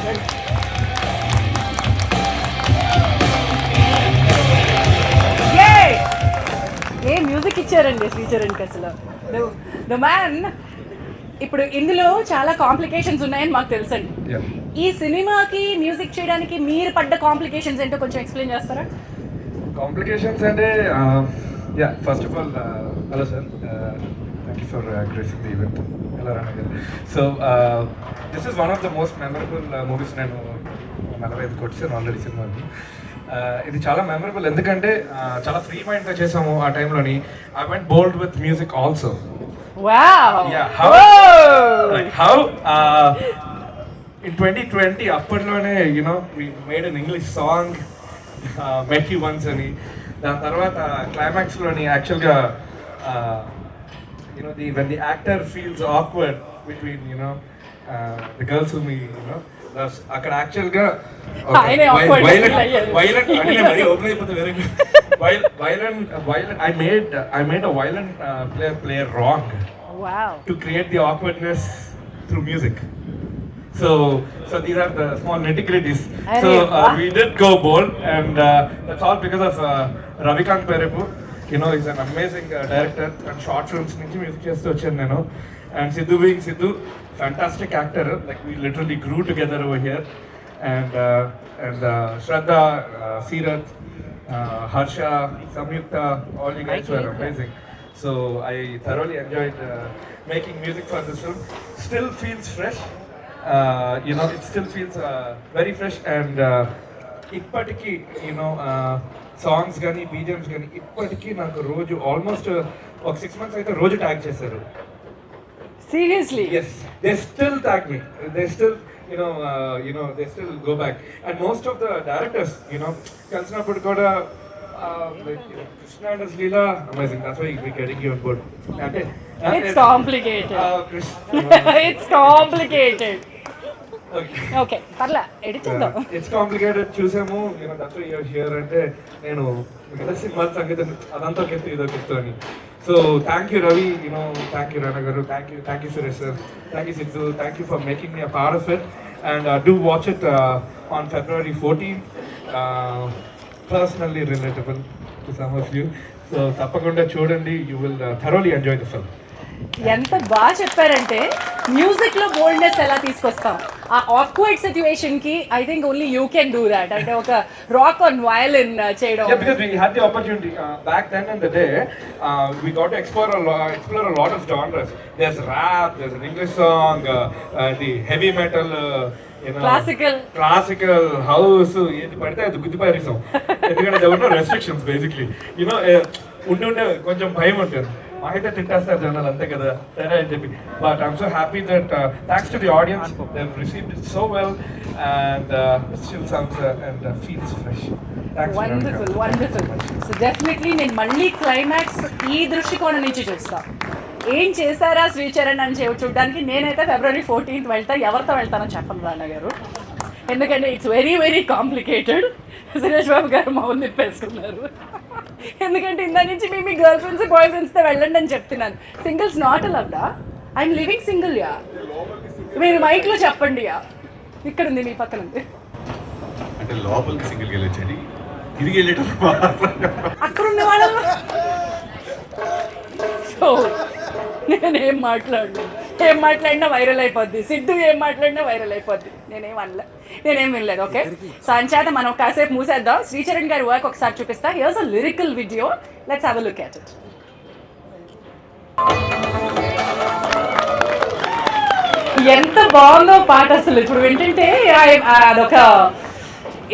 ఏ మ్యూజిక్ ఇచ్చారండి శ్రీచరణ్కి అసలు. The man. ఇప్పుడు ఇందులో చాలా కాంప్లికేషన్స్ ఉన్నాయని మాకు తెలుసండి. ఈ సినిమాకి మ్యూజిక్ చేయడానికి మీరు పడ్డ కాంప్లికేషన్స్ ఏంటో కొంచెం ఎక్స్ప్లెయిన్ చేస్తారా? కాంప్లికేషన్స్ అంటే first of all hello sir, thank you for gracing the event. Hello Rana garu. So this is one of the most memorable movies. నేను 45 వచ్చాను ఆల్రెడీ సినిమాని. ఇది చాలా మెమరబుల్ ఎందుకంటే చాలా ఫ్రీ మైండ్తో చేసాము ఆ టైంలోని. I went bold with music also. Wow! Yeah, how in 2020 అప్పట్లోనే we made an English song, met you once అని. దాని తర్వాత క్లైమాక్స్లోని యాక్చువల్గా when the actor feels awkward between the girls whom he loves, అక్కడ యాక్చువల్గా violent అంటే మరీ ఓపెన్ అయిపోతే వేరే violent I made a violent player wrong. Wow. To create the awkwardness through music. So these are the small nitty-gritties. So we did go bold, and that's all because of Ravikant Perepu. He's an amazing director, and short films nunchi music chestu vachanu nenu. And Siddhu being Siddhu, fantastic actor. Like we literally grew together over here. And Shraddha, Sirat, Harsha, Samyukta, all you guys were amazing. So I thoroughly enjoyed making music for this film. Still feels fresh. It still feels very fresh, and ఇప్పటికీ యూనో సాంగ్స్ కానీ బీజిఎమ్స్ కానీ ఇప్పటికీ నాకు రోజు ఆల్మోస్ట్ ఒక 6 months అయితే రోజు ట్యాగ్ చేశారు. Seriously? Yes, they still tag me. They still, they still go back. And most of the directors, కలిసినప్పుడు కూడా like Krishna and his Leela, amazing. That's why we're getting you on board. It's complicated. It's complicated. Okay, పర్లే ఎడిటింగ్. It's complicated. చూసాము, that's why you're here అంటే నేను మిగతా సినిమాల సంగతి అదంతా కెత్తు ఇదో కెత్తు అని. So thank you Ravi, thank you Rana garu, thank you Suresh sir, thank you Siddhu, thank you for making me a part of it, and do watch it on February 14th. Personally relatable to some of you, so tappakunda chudandi, you will thoroughly enjoy the film. ఎంత బాగా చెప్పారంటే మ్యూజిక్ లో బోల్డ్నెస్ ఎలా తీసుకొస్తాం, ఆ ఆక్వర్డ్ సిచ్యువేషన్ కి I think only you can do that. అంటే ఒక రాక్ ఆన్ వయలిన్ చేయడం. Yeah, because we had the opportunity back then in the day, we got to explore a lot of genres. There's rap, there's an English song, the heavy metal, classical house, ఏది పడితే అది గుద్ది పారేసాం. ఎందుకంటే there were no restrictions basically. ఉంటే కొంచెం భయం ఉంటుంది, అయితే తింటేస్తారు జనాలు అంతే కదా సరే అని చెప్పి. But I'm so happy that thanks to the audience, they have received it so well and it still sounds and feels fresh. Wonderful. So definitely నేను మళ్ళీ క్లైమాక్స్ ఈ దృష్టికోణం నుంచి చూస్తా. ఏం చేశారా శ్రీచరణ్ అని చూడడానికి నేనైతే February 14th వెళ్తా. ఎవరితో వెళ్తానో చెప్పండి రానా గారు, ఎందుకంటే it's very very complicated. Suresh Babu garu మౌన్ నిప్పేసుకున్నారు. ఎందుకంటే ఇందా నుంచి మీ గర్ల్ ఫ్రెండ్స్ బాయ్ ఫ్రెండ్స్తో వెళ్ళండి అని చెప్తున్నాను. సింగిల్స్ నాట్ అలౌడా? I'm living single yeah. మీరు మైక్లో చెప్పండి యా. ఇక్కడ ఉంది మీ పక్కన ఉంది. అంటే లోపలికి సింగిల్ వెళ్ళొచ్చండి, తిరిగి వెళ్ళేటప్పుడు అక్కడ ఉన్న వాళ్ళు. సో నేనేం మాట్లాడినా వైరల్ అయిపోద్ది. సిద్ధు ఏం మాట్లాడినా వైరల్ అయిపోద్ది. నేనేం వినలేదు. ఓకే, సో అంచేత మనం కాసేపు మూసేద్దాం. శ్రీచరణ్ గారి వర్క్ ఒకసారి చూపిస్తా. Here's a lyrical video, let's have a look at it. ఎంత బాగుందో పాట అసలు. ఇప్పుడు వింటుంటే అదొక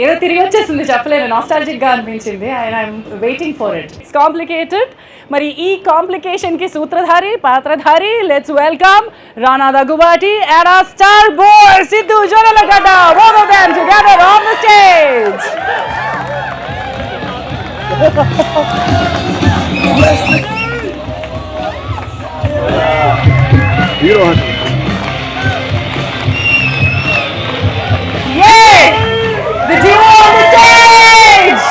ఏదో తిరిగి వచ్చేసింది, చెప్పలేను. నాస్టాలజిక్ గా అనిపించింది. And I'm waiting for it. It's complicated. మరి ఈ కాంప్లికేషన్ కి సూత్రధారి పాత్రధారి, let's welcome Rana Daggubati and our star boy Siddhu Jonnalagadda, both of them together on the stage. Yay! The duo on the stage.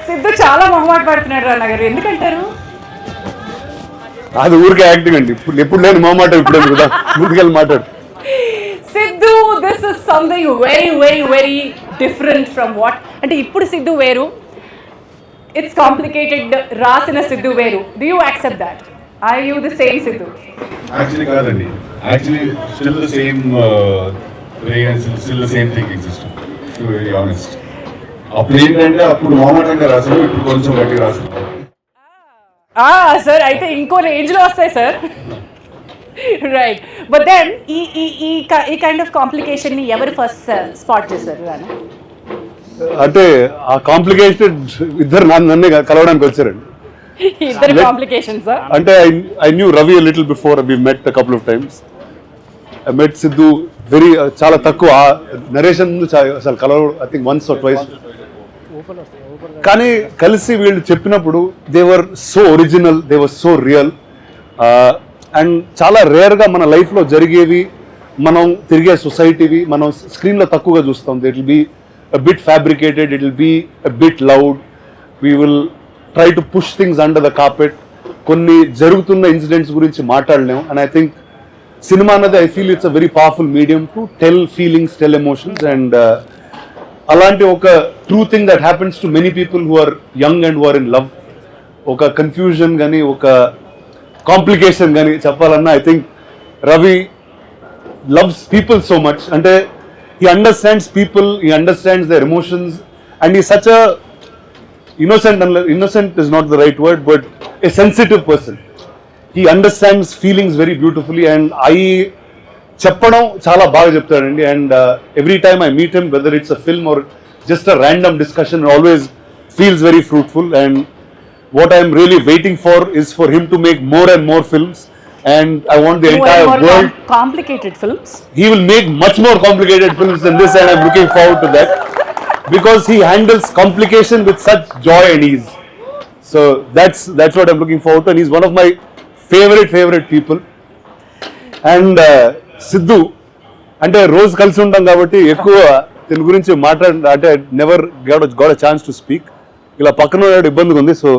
Siddhu చాలా మొహమాట పడుతున్నాడు రానా గారు, ఎందుకంటారు? అది ఊరికే యాక్టింగ్ అండి. ఎప్పుడు లేని మొహమాట ఇప్పుడు కూడా ముందుకెళ్ళి మాట్లాడు. Siddhu, this is something very very very different from what. అంటే ఇప్పుడు సిద్ధు వేరు, ఇట్స్ కాంప్లికేటెడ్ రాసిన సిద్ధు వేరు. Do you accept that? Are you the same Siddhu? Actually కాదండి, actually still the same way and still the same thing exist, to be very honest. అప్పుడు ఏంటంటే అప్పుడు మొహమాటంగా రాసాను, ఇప్పుడు కొంచెం గట్టిగా రాసాను. సార్ అయితే ఇంకో రేంజ్ లో వస్తాయి సార్. రైట్, బట్ దెన్ ఈ కైండ్ ఆఫ్ కాంప్లికేషన్ ని ఎవరు ఫస్ట్ స్పాట్ చేశారు? అంటే ఆ కాంప్లికేటెడ్ ఇద్దరు నన్ను కలవడానికి వచ్చారండి. ఇద్దరు కాంప్లికేషన్స్ అంటే I knew Ravi a little before, we met a couple of times. I met Siddhu very చాలా తక్కువ నరేషన్ ముందు అసలు కలవ, I think once or twice. కానీ కలిసి వీళ్ళు చెప్పినప్పుడు they were so original, they were so real. And చాలా రేర్గా మన లైఫ్లో జరిగేవి, మనం తిరిగే సొసైటీవి మనం స్క్రీన్లో తక్కువగా చూస్తాం. It will be a bit fabricated, it will be a bit loud, we will try to push things under the carpet. కొన్ని జరుగుతున్న ఇన్సిడెంట్స్ గురించి మాట్లాడలేము. అండ్ ఐ థింక్ సినిమా అన్నది I feel it's a very powerful medium to tell feelings, tell emotions. And అలాంటి ఒక true thing that happens to many people who are young and who are in love. ఒక కన్ఫ్యూజన్ కానీ ఒక కాంప్లికేషన్ కానీ చెప్పాలన్నా I think Ravi loves people so much. అంటే he understands people, he understands their emotions, and he's such a innocent is not the right word, but a sensitive person. He understands feelings very beautifully, and I చెప్పడం చాలా బాగా చెప్తాడండి. And every time I meet him, whether it's a film or just a random discussion, always feels very fruitful. And what I am really waiting for is for him to make more and more films, and I want the entire world. Complicated films. He will make much more complicated films than this, and I'm looking forward to that because he handles complication with such joy and ease. So that's what I'm looking forward to, and he's one of my favorite people. And Siddhu, అంటే రోజు కలిసి ఉంటాం కాబట్టి ఎక్కువ దీని గురించి అంటే never got a chance to speak. ఇలా పక్కన ఇబ్బందిగా ఉంది, so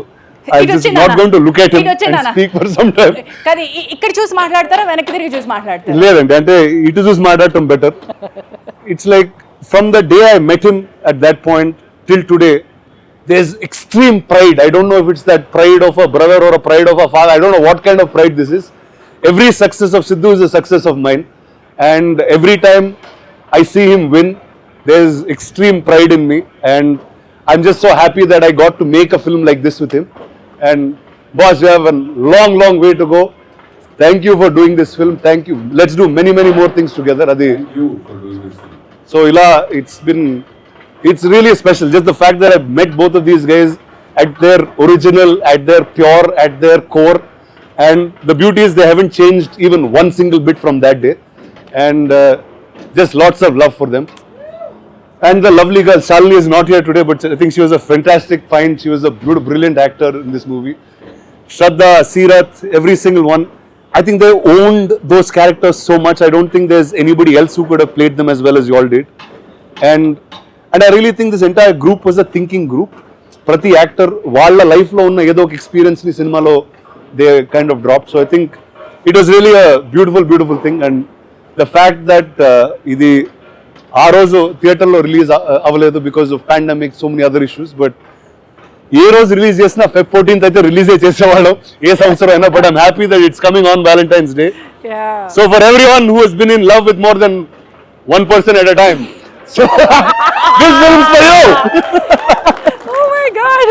I just not going to look at him and speak for some time. కానీ ఇక్కడ చూసి మాట్లాడతారా వెనక్కి తిరిగి చూసి మాట్లాడతారా? లేదండి, అంటే ఇటు చూసి మాట్లాడటం better. It's like from the day I met him at that point till today, there's extreme pride. I don't know if it's that pride of a brother or a pride of a father. I don't know what kind of pride this is. Every success of Siddhu is a success of mine, and every time I see him win, there's extreme pride in me, and I'm just so happy that I got to make a film like this with him. And boss, you have a long way to go. Thank you for doing this film. Thank you. Let's do many more things together. Adi. Thank you for doing this film. So it's really special. Just the fact that I've met both of these guys at their original, at their pure, at their core. And the beauty is they haven't changed even one single bit from that day. And just lots of love for them. And the lovely girl, Shalini, is not here today, but I think she was a fantastic find. She was a beautiful, brilliant actor in this movie. Shraddha, Seerath, every single one. I think they owned those characters so much. I don't think there's anybody else who could have played them as well as you all did. And I really think this entire group was a thinking group. Prati actor, వాళ్ళ life లో ఉన్న ఏదో ఒక experience ని సినిమాలో they kind of dropped. So I think it was really a beautiful thing. And the fact that ఇది ఆ రోజు థియేటర్లో రిలీజ్ అవ్వలేదు because of pandemic, so many other issues. But ఏ రోజు రిలీజ్ చేసినా Feb 14th అయితే రిలీజే చేసేవాళ్ళం ఏ సంవత్సరం అయినా. But I'm happy that it's coming on Valentine's Day. So for everyone who has been in love with more than one person at a time, so this film is for you. Oh my God.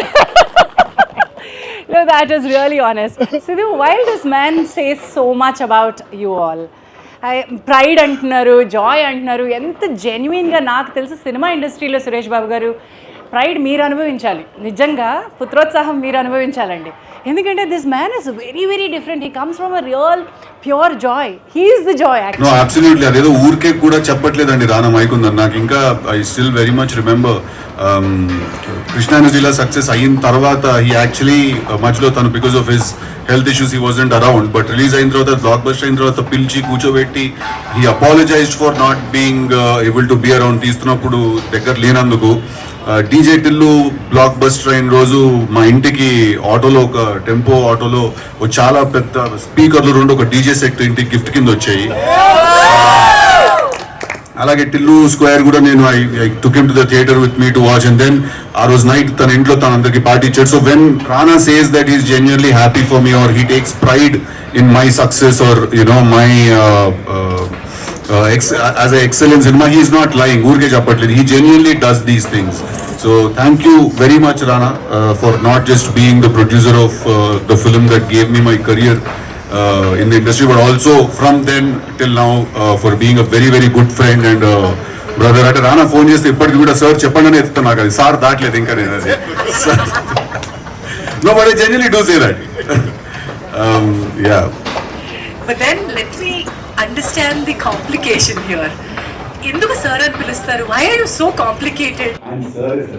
No, that is really honest. Siddhu, while this man says so much about you all, pride అంటున్నారు, జాయ్ అంటున్నారు, ఎంత జెన్యున్గా నాకు తెలిసి సినిమా ఇండస్ట్రీలో సురేష్ బాబు గారు ప్రైడ్ మీరు అనుభవించాలి, నిజంగా పుత్రోత్సాహం మీరు అనుభవించాలండి. ఎందుకంటే this man is very different. He comes from a real pure joy. He is the joy actually. No absolutely, అదేదో ఊరికే కూడా చెప్పట్లేదండి రానా మైక్ ఉందని. నాకు ఇంకా I still very much remember కృష్ణానదిలా సక్సెస్ అయిన తర్వాత హీ యాక్చువల్లీ మధ్యలో తను because of his health issues he wasn't around, but release అయిన తర్వాత బ్లాక్ బస్టర్ అయిన తర్వాత పిలిచి కూర్చోబెట్టి he apologised for not being able to be around, తీస్తున్నప్పుడు దగ్గర లేనందుకు. డీజే టిల్లు బ్లాక్ బస్టర్ అయిన రోజు మా ఇంటికి ఆటోలో, ఒక టెంపో ఆటోలో చాలా పెద్ద స్పీకర్లు రెండు, ఒక డీజే సెట్ ఇంటికి గిఫ్ట్ కింద వచ్చాయి. అలాగే టిల్లు స్క్వేర్ కూడా నేను I took him to the theatre with me to watch, and then ఆ రోజు నైట్ తన ఇంట్లో తన అందరికి పార్టీ ఇచ్చాడు. So when Rana says that is genuinely happy for me or he takes pride in my success or you know my as an excellence cinema, he is not lying. Urge chappatledu, he genuinely does these things. So thank you very much Rana for not just being the producer of the film that gave me my career in the industry, but also from then till now for being a very good friend and brother. Ate Rana phone chesthe ippadi kuda sir cheppandi ani ettana, naku adi sir daatledu inka nenu adi. No, but I genuinely do say that. Yeah. But then let me understand the complication here. ఎందుకు సార్ అని పిలుస్తారు? Why are you so complicated? And sir is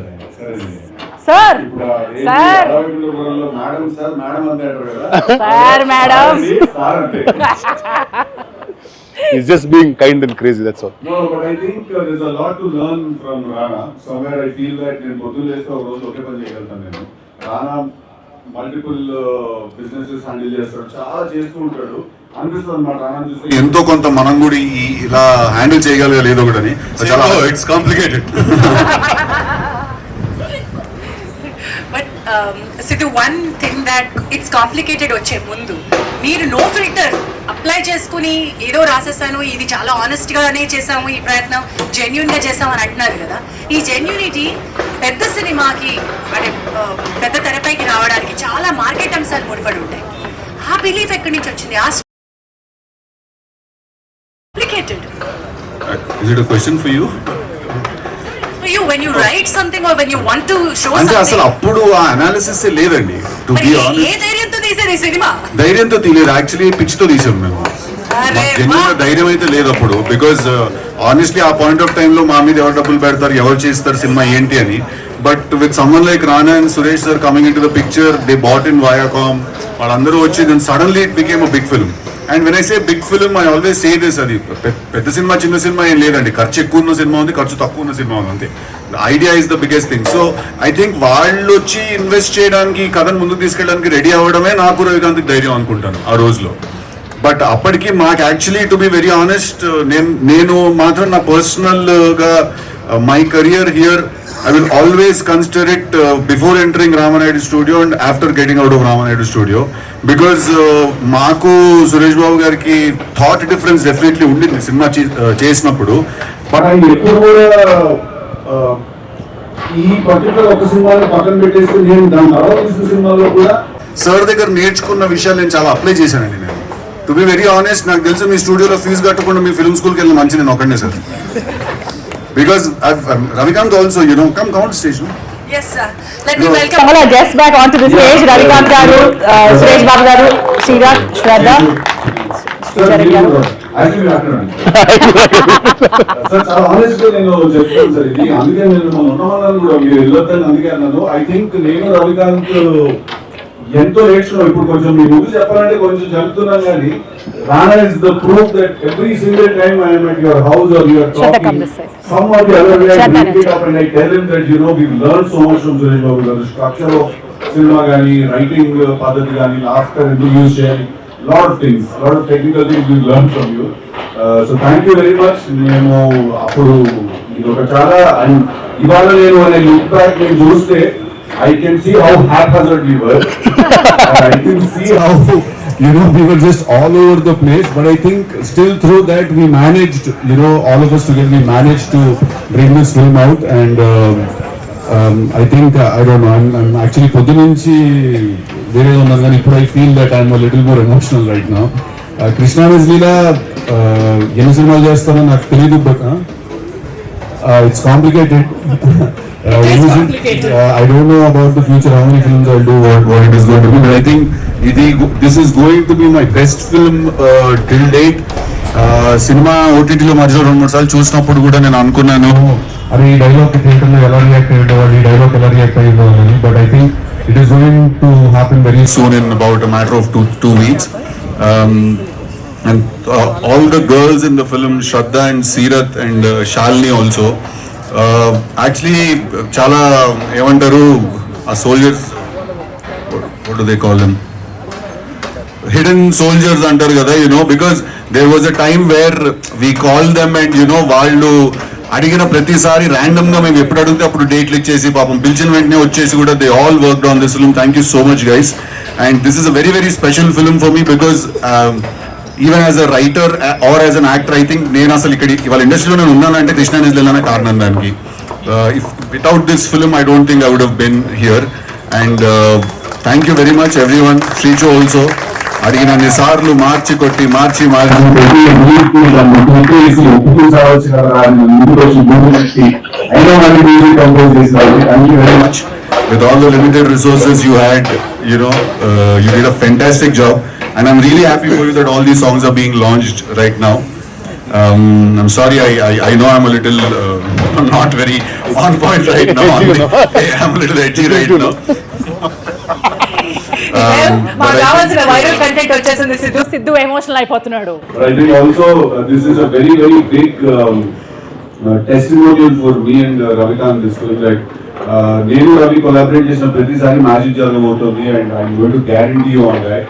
sir madam sir madam అంటారు కదా, సార్ మేడం సార్ అంటే. He's just being kind and crazy, that's all. No, but I think there's a lot to learn from Rana. Somewhere I feel that నేను పొద్దున్న లేస్తే ఒక రోజు ఒకే పని చేయగలుగుతాను నేను. రానా మల్టిపుల్ బిజినెసెస్ హ్యాండిల్ చేస్తాడు, చాలా చేస్తూ ఉంటాడు. అనిపిస్తుంది అన్నమాట రానా చూస్తే ఎంతో కొంత మనం కూడా ఇలా హ్యాండిల్ చేయగలగలేదు ఒకటని. చాలా it's complicated. But Siddhu, one thing that it's complicated వచ్చే ముందు మీరు నో ఫిల్టర్ అప్లై చేసుకుని ఏదో రాసేసాను, ఇది చాలా ఆనెస్ట్గానే చేసాము, ఈ ప్రయత్నం జెన్యున్గా చేసాము అని అంటున్నారు కదా. ఈ జెన్యునిటీ పెద్ద సినిమాకి అంటే పెద్ద తెరపైకి రావడానికి చాలా మార్కెట్ అంశాలు ముడిపడి ఉంటాయి. ఆ బిలీఫ్ ఎక్కడి నుంచి వచ్చింది? ఆ Is it a question for you? For you, when you write something or when you want to show అంటే something. అసలు అప్పుడు ఆ అనాలిసిస్ లేదండి, టు బి ఏ ఆనెస్ట్. ధైర్యంతో తీసేది ఈ సినిమా? ధైర్యంతో తీయలేదు, యాక్చువల్లీ పిచ్చితో తీసాం మేము. అరే జెన్యున్ ధైర్యం అయితే లేదు అప్పుడు, బికాజ్ ఆనెస్ట్లీ ఆ పాయింట్ ఆఫ్ టైంలో మా మీద ఎవరు డబ్బులు పెడతారు, ఎవరు చేస్తారు సినిమా ఏంటి అని. But with someone like Rana and Suresh sir coming into the picture, they bought in Viacom, వాళ్ళందరూ వచ్చి then suddenly it became a big film. And when I say big film, I always say this, అది పెద్ద సినిమా చిన్న సినిమా ఏం లేదండి, ఖర్చు ఎక్కువ ఉన్న సినిమా ఉంది, ఖర్చు తక్కువ ఉన్న సినిమా ఉంది, అంతే. Idea is the biggest thing. So I think వాళ్ళు వచ్చి ఇన్వెస్ట్ చేయడానికి, కథను ముందుకు తీసుకెళ్ళడానికి రెడీ అవ్వడమే నాకు రవికాంత్కి ధైర్యం అనుకుంటాను ఆ రోజులో. బట్ అప్పటికి మాకు actually to be very honest, నేను మాత్రం నా పర్సనల్గా my career here, I will always consider it before entering Ramanaidu studio and after getting out of Ramanaidu studio, because maaku Suresh Babu gariki thought difference definitely undindi cinema chesinappudu. But ఆయన ఎప్పుడు కూడా ఈ పర్టికులర్ ఒక సినిమాని పక్కన పెట్టేసి నేను దాని తర్వాత తీసిన సినిమాలో కూడా సార్ దగ్గర నేర్చుకున్న విషయాలు నేను చాలా అప్లై చేశానండి. నేను టు బి వెరీ ఆనెస్ట్, నాకు తెలుసు మీ స్టూడియోలో ఫీజు కట్టకుండా మీ ఫిల్మ్ స్కూల్కి వెళ్ళిన మంచి నేను ఒకనే sir. Because Ravikant also, come on stage. No? Yes, sir. Let me welcome all our guests back onto the stage. Ravikant garu, Suresh Babu garu, Srirat, Shraddha, Sricharan garu. Sir చాలా ఆనెస్ట్ గా నేను చెప్తాను సార్ ఇది. అందుకే నేను మన ఉన్నవాళ్ళని కూడా మీరు వెళ్ళొద్దని అందుకే అన్నాను. ఐ థింక్ నేను రవికాంత్ ఎంతో నేర్చుకున్నాం. ఇప్పుడు కొంచెం మీ ముందు చెప్పాలంటే కొంచెం చెప్తున్నాను కానీ Rana is the proof that every single time I am at your house or you are talking, some or the other way I pick it up and I tell him that we've learned so much from Suresh Babu, the structure of cinema gani, writing paddhati gani, laughter, interviews, sharing, lot of things, lot of technical things we've learned from you. So thank you very much. నేను అప్పుడు ఇది ఒక చాలా, అండ్ ఇవాళ నేను అనే లుక్ బ్యాక్ నేను చూస్తే I can see how haphazard we were. I can see how we were just all over the place, but I think still through that we managed, all of us together, we managed to bring this film out. And I think, I don't know, I'm actually పొద్దునుంచి వేరే ఉన్నాను కానీ ఇప్పుడు I feel that I'm a little more emotional right now. Krishna లీలా ఎన్ని సినిమాలు చేస్తానో నాకు తెలియదు, but it's complicated. I don't know about the future, how many films I'll do, what it is going to be, but I think this is going to be my best film till date. Cinema ఓటీటీలో మధ్యలో 2-3 సార్లు చూసినప్పుడు కూడా నేను అనుకున్నాను, అరే ఈ డైలాగ్ థియేటర్లో ఎలా రియాక్ట్ అయ్యేవాళ్ళు, ఈ డైలాగ్ ఎలా రియాక్ట్ అయ్యేవాళ్ళని. But I think it is going to happen very soon, in about a matter of 2 weeks. And all the girls in the film, Shraddha and Sirat and Shalini also, actually చాలా ఏమంటారు ఆ soldiers, what do they call them, hidden soldiers అంటారు కదా, because there was a time where we called them and వాళ్ళు అడిగిన ప్రతిసారి ర్యాండమ్ గా మేము ఎప్పుడు అడిగితే అప్పుడు డేట్లు ఇచ్చేసి పాపం పిలిచిన వెంటనే వచ్చేసి కూడా they all worked on this film. Thank you so much guys, and this is a very very special film for me because even as a writer or as an actor, I think నేను అసలు ఇక్కడ ఇవాళ ఇండస్ట్రీలో నేను ఉన్నానంటే కృష్ణ నిజలనే కారణం దానికి. Without this film I don't think I would have been here. And thank you very much everyone. Srichu also అడిగిన అన్ని సార్లు మార్చి కొట్టి మార్చి thank you very much. With all the limited resources you had, you did a fantastic job. And I'm really happy for you that all these songs are being launched right now. I'm sorry, I know I'm a little not very on point right now. I'm a little edgy right now. మా కావాల్సిన వైరల్ కంటెంట్ వచ్చేసింది. సిద్ధు ఎమోషనల్ అయిపోతున్నాడు. But I think also this is a very very big testimonial for me and Ravikant. This film, like నేను రవి కొలాబరేట్ చేసిన ప్రతిసారి మ్యాజిక్ జరగబోతుంది, and I'm going to guarantee you on that.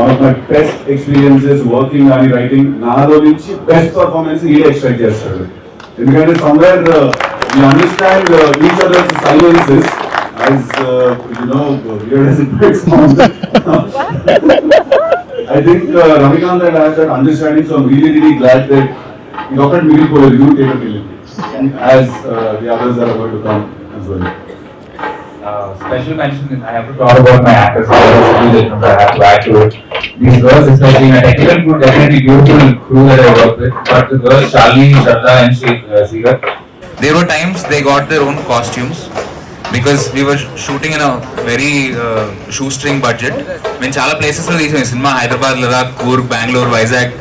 One of my best experiences working on writing, నాలో నుంచి బెస్ట్ పర్ఫార్మెన్స్ ఈ ఎక్స్పెక్ట్ చేస్తాడు. ఎందుకంటే somewhere we understand each other's silences, as weird as it might sound. I think Ravikant and I have that understanding, so I'm really really glad that you got middle capability as the others are going to come as well. special mention, I have to talk about my actors. I have to add to it. These girls, especially in a technical crew, definitely beautiful crew that I work with. But the girls, Charlie, Shraddha, and Seegar, there were times they got their own costumes because we were shooting in a very shoestring budget. మేము చాలా ప్లేసెస్ లో తీసాం సినిమా, హైదరాబాద్, లదాఖ్, కూర్గ్, బెంగళూరు, వైజాగ్.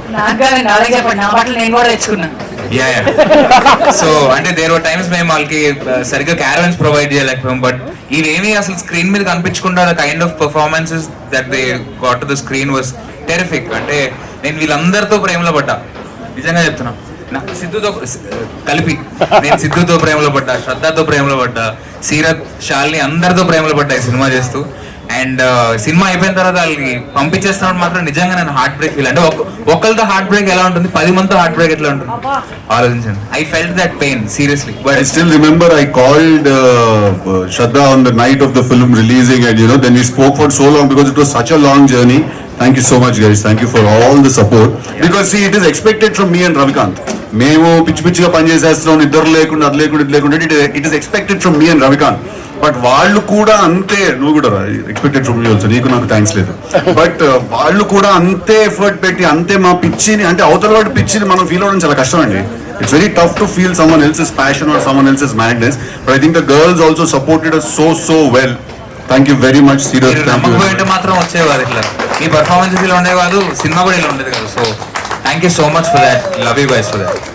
సో అంటే దేర్ వర్ టైమ్స్ మేము వాళ్ళకి సరిగ్గా క్యారవన్స్ ప్రొవైడ్ చేయలేకపోయాం. బట్ ఇవేమీ అసలు స్క్రీన్ మీద కనిపించకుండా kind of performances that they got to the screen was terrific. అంటే నేను వీళ్ళందరితో ప్రేమలో పడ్డా, నిజంగా చెప్తున్నా. సిద్ధుతో కలిపి నేను సిద్ధుతో ప్రేమలో పడ్డా, శ్రద్ధతో ప్రేమలో పడ్డా, సీరత్, షాలిని అందరితో ప్రేమలో పడ్డా ఈ సినిమా చేస్తూ. అండ్ సినిమా అయిపోయిన తర్వాత వాళ్ళకి పంపించేస్తున్నప్పుడు మాత్రం నిజంగా నేను హార్ట్ బ్రేక్ ఫీల్. అంటే ఒకరితో హార్ట్ బ్రేక్ ఎలా ఉంటుంది, 10 మందితో హార్ట్ బ్రేక్ ఎట్లా ఉంటుంది ఆలోచించండి. I felt that pain seriously. But I still remember I called Shraddha on the night of the film releasing, and then we spoke for so long because it was such a long journey. Thank you so much, guys. Thank you for all the support. Because see, it is expected from me and Ravikant. మేము పిచ్చి పిచ్చిగా పనిచేసేస్తున్నాం, ఇద్దరు లేకుండా అది లేకుండా ఇది లేకుండా, it is expected from me and Ravikanth. But వాళ్ళు కూడా అంతే, నువ్వు కూడా ఎక్స్పెక్టెడ్ ఫ్రమ్ యూ ఆల్సో, నీకు నాకు థ్యాంక్స్ లేదు. బట్ వాళ్ళు కూడా అంతే ఎఫర్ట్ పెట్టి, అంతే మా పిచ్చిని, అంటే అవతల వాడి పిచ్చిని మనం ఫీల్ అవ్వడం చాలా కష్టం అండి. It's very tough to feel someone else's passion or someone else's madness. But I think the girls also supported us so well. Thank you very much, Siddhu. నమ్మకపోయింటే మాత్రం వచ్చేవారు ఇట్లా, ఈ పర్ఫార్మెన్స్ ఇలా ఉండేవాళ్ళు, సినిమా కూడా ఇలా ఉండేది కదా. So thank you so much for that. Love you guys for that.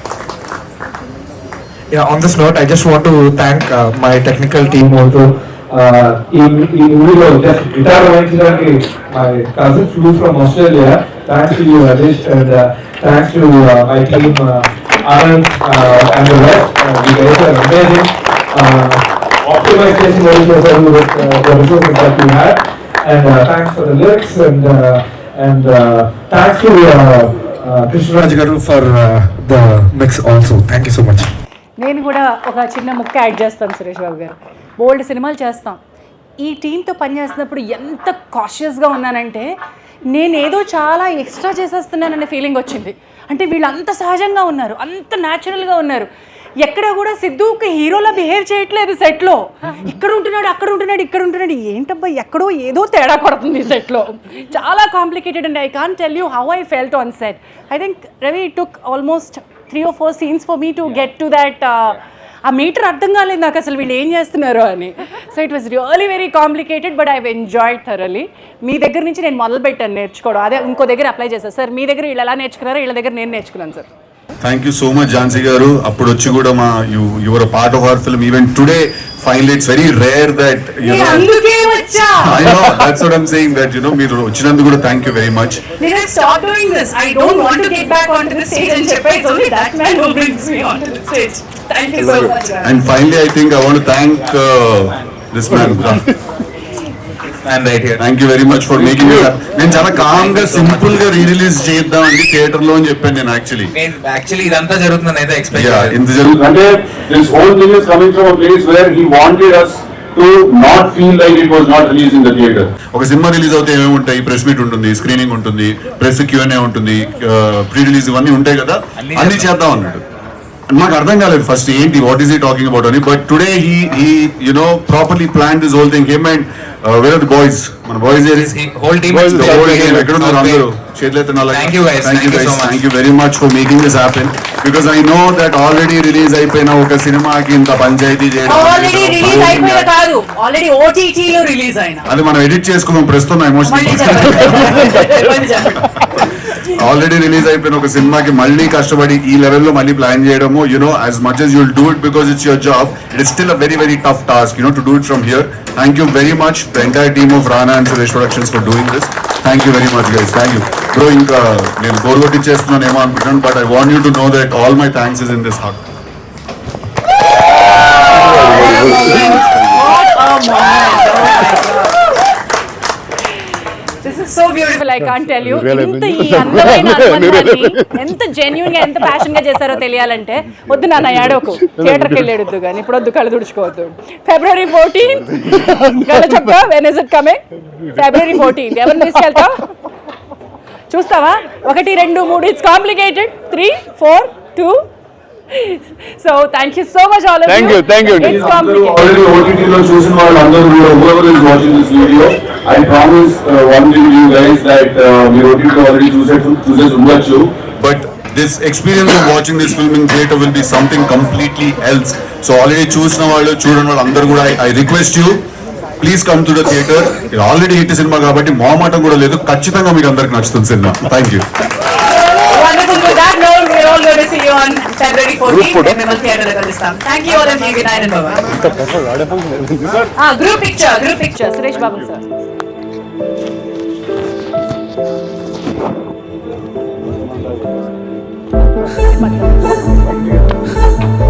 Yeah, on this note, I just want to thank my technical team also. In just guitar vainchadaki my cousin flew from Australia. Thanks to you, Rajesh, and thanks to my team, Anand and the rest. You guys are amazing. Optimization also with the resources that you had, and thanks for the lyrics, and thanks to Krishnaraj Garu for the mix also. Thank you so much. నేను కూడా ఒక చిన్న ముక్క యాడ్ చేస్తాను సురేష్ బాబు గారు. బోల్డ్ సినిమాలు చేస్తాం, ఈ టీంతో పనిచేస్తున్నప్పుడు ఎంత కాషియస్గా ఉన్నానంటే నేనేదో చాలా ఎక్స్ట్రా చేసేస్తున్నాననే ఫీలింగ్ వచ్చింది. అంటే వీళ్ళు అంత సహజంగా ఉన్నారు, అంత న్యాచురల్గా ఉన్నారు. ఎక్కడ కూడా సిద్ధుకి హీరోలా బిహేవ్ చేయట్లేదు సెట్లో. ఇక్కడ ఉంటున్నాడు, అక్కడ ఉంటున్నాడు, ఇక్కడ ఉంటున్నాడు, ఏంటబ్బా ఎక్కడో ఏదో తేడా కొడుతుంది సెట్లో. చాలా complicated and I can't tell you how I felt on set. I think Ravi took almost 3 or 4 scenes for me to get to that. ఆ మీటర్ అర్థం కాలేదు నాకు అసలు వీళ్ళు ఏం చేస్తున్నారు అని. So it was really very complicated, but I enjoyed thoroughly. మీ దగ్గర నుంచి నేను మొదలు పెట్టాను నేర్చుకోవడం, అదే ఇంకో దగ్గర అప్లై చేశాను సార్. మీ దగ్గర వీళ్ళు ఎలా నేర్చుకున్నారో వీళ్ళ దగ్గర నేను నేర్చుకున్నాను sir. Thank you so much Jhansi గారు. అప్పుడు వచ్చి కూడా మా your part of our film. Even today finally it's very rare that అందుకే వచ్చా. I know, that's what I'm saying, that మీరు వచ్చినందుకు కూడా thank you very much. Stop doing this. I don't want to get back onto the stage and చెప్పే it's only that man who brings me onto the stage. Thank you so much. And finally I think I want to thank this man. And right here. Thank you very much for making this happen. నేను చాలా కామ్ గా సింపుల్ గా రీ-రిలీజ్ చేద్దాం అండి థియేటర్ లో అని చెప్పాను నేను. యాక్చువల్లీ ఇదంతా జరుగుతుందని అయితే ఎక్స్పెక్ట్ ఇంత జరుగుతుంది అంటే this whole thing is coming from a place where he wanted us to not feel like it was not released in the theater. ఒక సినిమా రిలీజ్ అవుతే ఏమేమి ఉంటాయి, ప్రెస్ మీట్ ఉంటుంది, స్క్రీనింగ్ ఉంటుంది, ప్రెస్ Q&A ఉంటుంది, ప్రీ రిలీజ్ ఇవన్నీ ఉంటాయి కదా, అన్ని చేద్దాం అన్నాడు. నాకు అర్థం కాలేదు ఫస్ట్ ఏంటి, what is he talking about అని. But today he properly plan this whole thing. Him and where are the boys, మన బాయ్స్ హోల్ టీమ్ ఎక్కడ ఉన్నారు అందరూ చేతులెత్తనాలి. Thank you very much for making this happen, because I know that already release అయిపోయిన ఒక సినిమాకి ఇంత పంచాయతీ చేయడం, ఆల్రెడీ OTT లో రిలీజ్ అయినా అది మనం ఎడిట్ చేసుకున్నాం ప్రస్తుతం ఎమోషన్. ఆల్రెడీ రిలీజ్ అయిపోయిన ఒక సినిమాకి మళ్ళీ కష్టపడి ఈ లెవెల్లో మళ్ళీ ప్లాన్ చేయడము, as much as you'll do it because it's your job, it is still a very very tough task to do it from here. Thank you very much the entire team of Rana and Suresh Productions for doing this. Thank you very much guys. Thank you bro. ఇంకా నేను గోల్ కొట్టించేస్తున్నాను ఏమో అనుకుంటున్నాను, but I want you to know that all my thanks is in this heart. This is so beautiful, I can't tell you. ఇంత ఈ అందమైన అనుబంధాన్ని ఎంత జెన్యూన్ గా ఎంత ప్యాషన్ గా చేశారో తెలియాలంటే వద్దు నాన్న ఏడోకు, థియేటర్కి వెళ్ళేడొద్దు కానీ ఇప్పుడు వద్దు, కళ్ళు తుడుచుకోవద్దు. February 14th గల చెప్ప, when is it coming? February 14th ఎవరిని తీసుకెళ్తావు చూస్తావా? 1 2 3, it's complicated. 3 4 2 So thank you so much, all of Thank you. you, thank you. It's complicated. Already ఓటీటీలో చూసిన వాళ్ళందరూ కూడా whoever is watching this video, I promise one thing to you guys that మీరు ఓటీటీలో ఆల్రెడీ చూసేసి ఉండొచ్చు. But this experience of watching this film in theater will be something completely else. So already చూసిన వాళ్ళు చూడని వాళ్ళు అందరూ కూడా I request you, please come to the theater. ఇది ఆల్రెడీ హిట్ సినిమా కాబట్టి మొహమాటం కూడా లేదు, ఖచ్చితంగా మీకు అందరికి నచ్చుతుంది cinema. Thank you. Wonderful. With that note, we're all going to see you on February 14th. And we will theater the Kurdistan. Thank you all of you. Good night and bye-bye. Group picture. Suresh Babu, sir.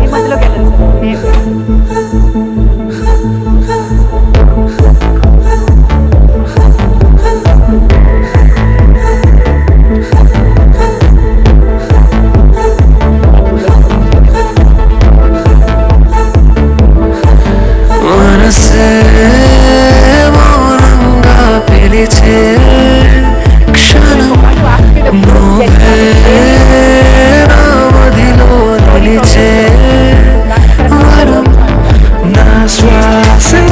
ఈ మధ్యలోకి వెళ్ళండి సార్. మనసే మౌనంగా పిలిచే క్షణం నువ్వే నా మదిలో నిలిచే వరం నా శ్వాసే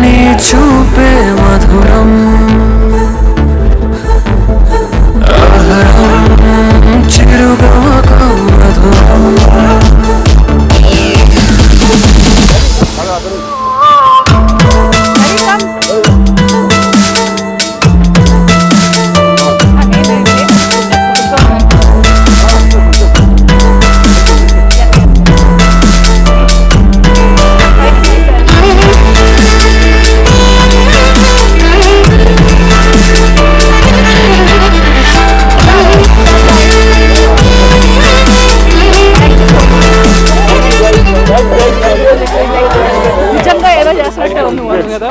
నీ చూపే మధురం ఆహారం చిరుగమక మధురం నిజంగా ఏదో చేసినట్టే ఉంది కదా.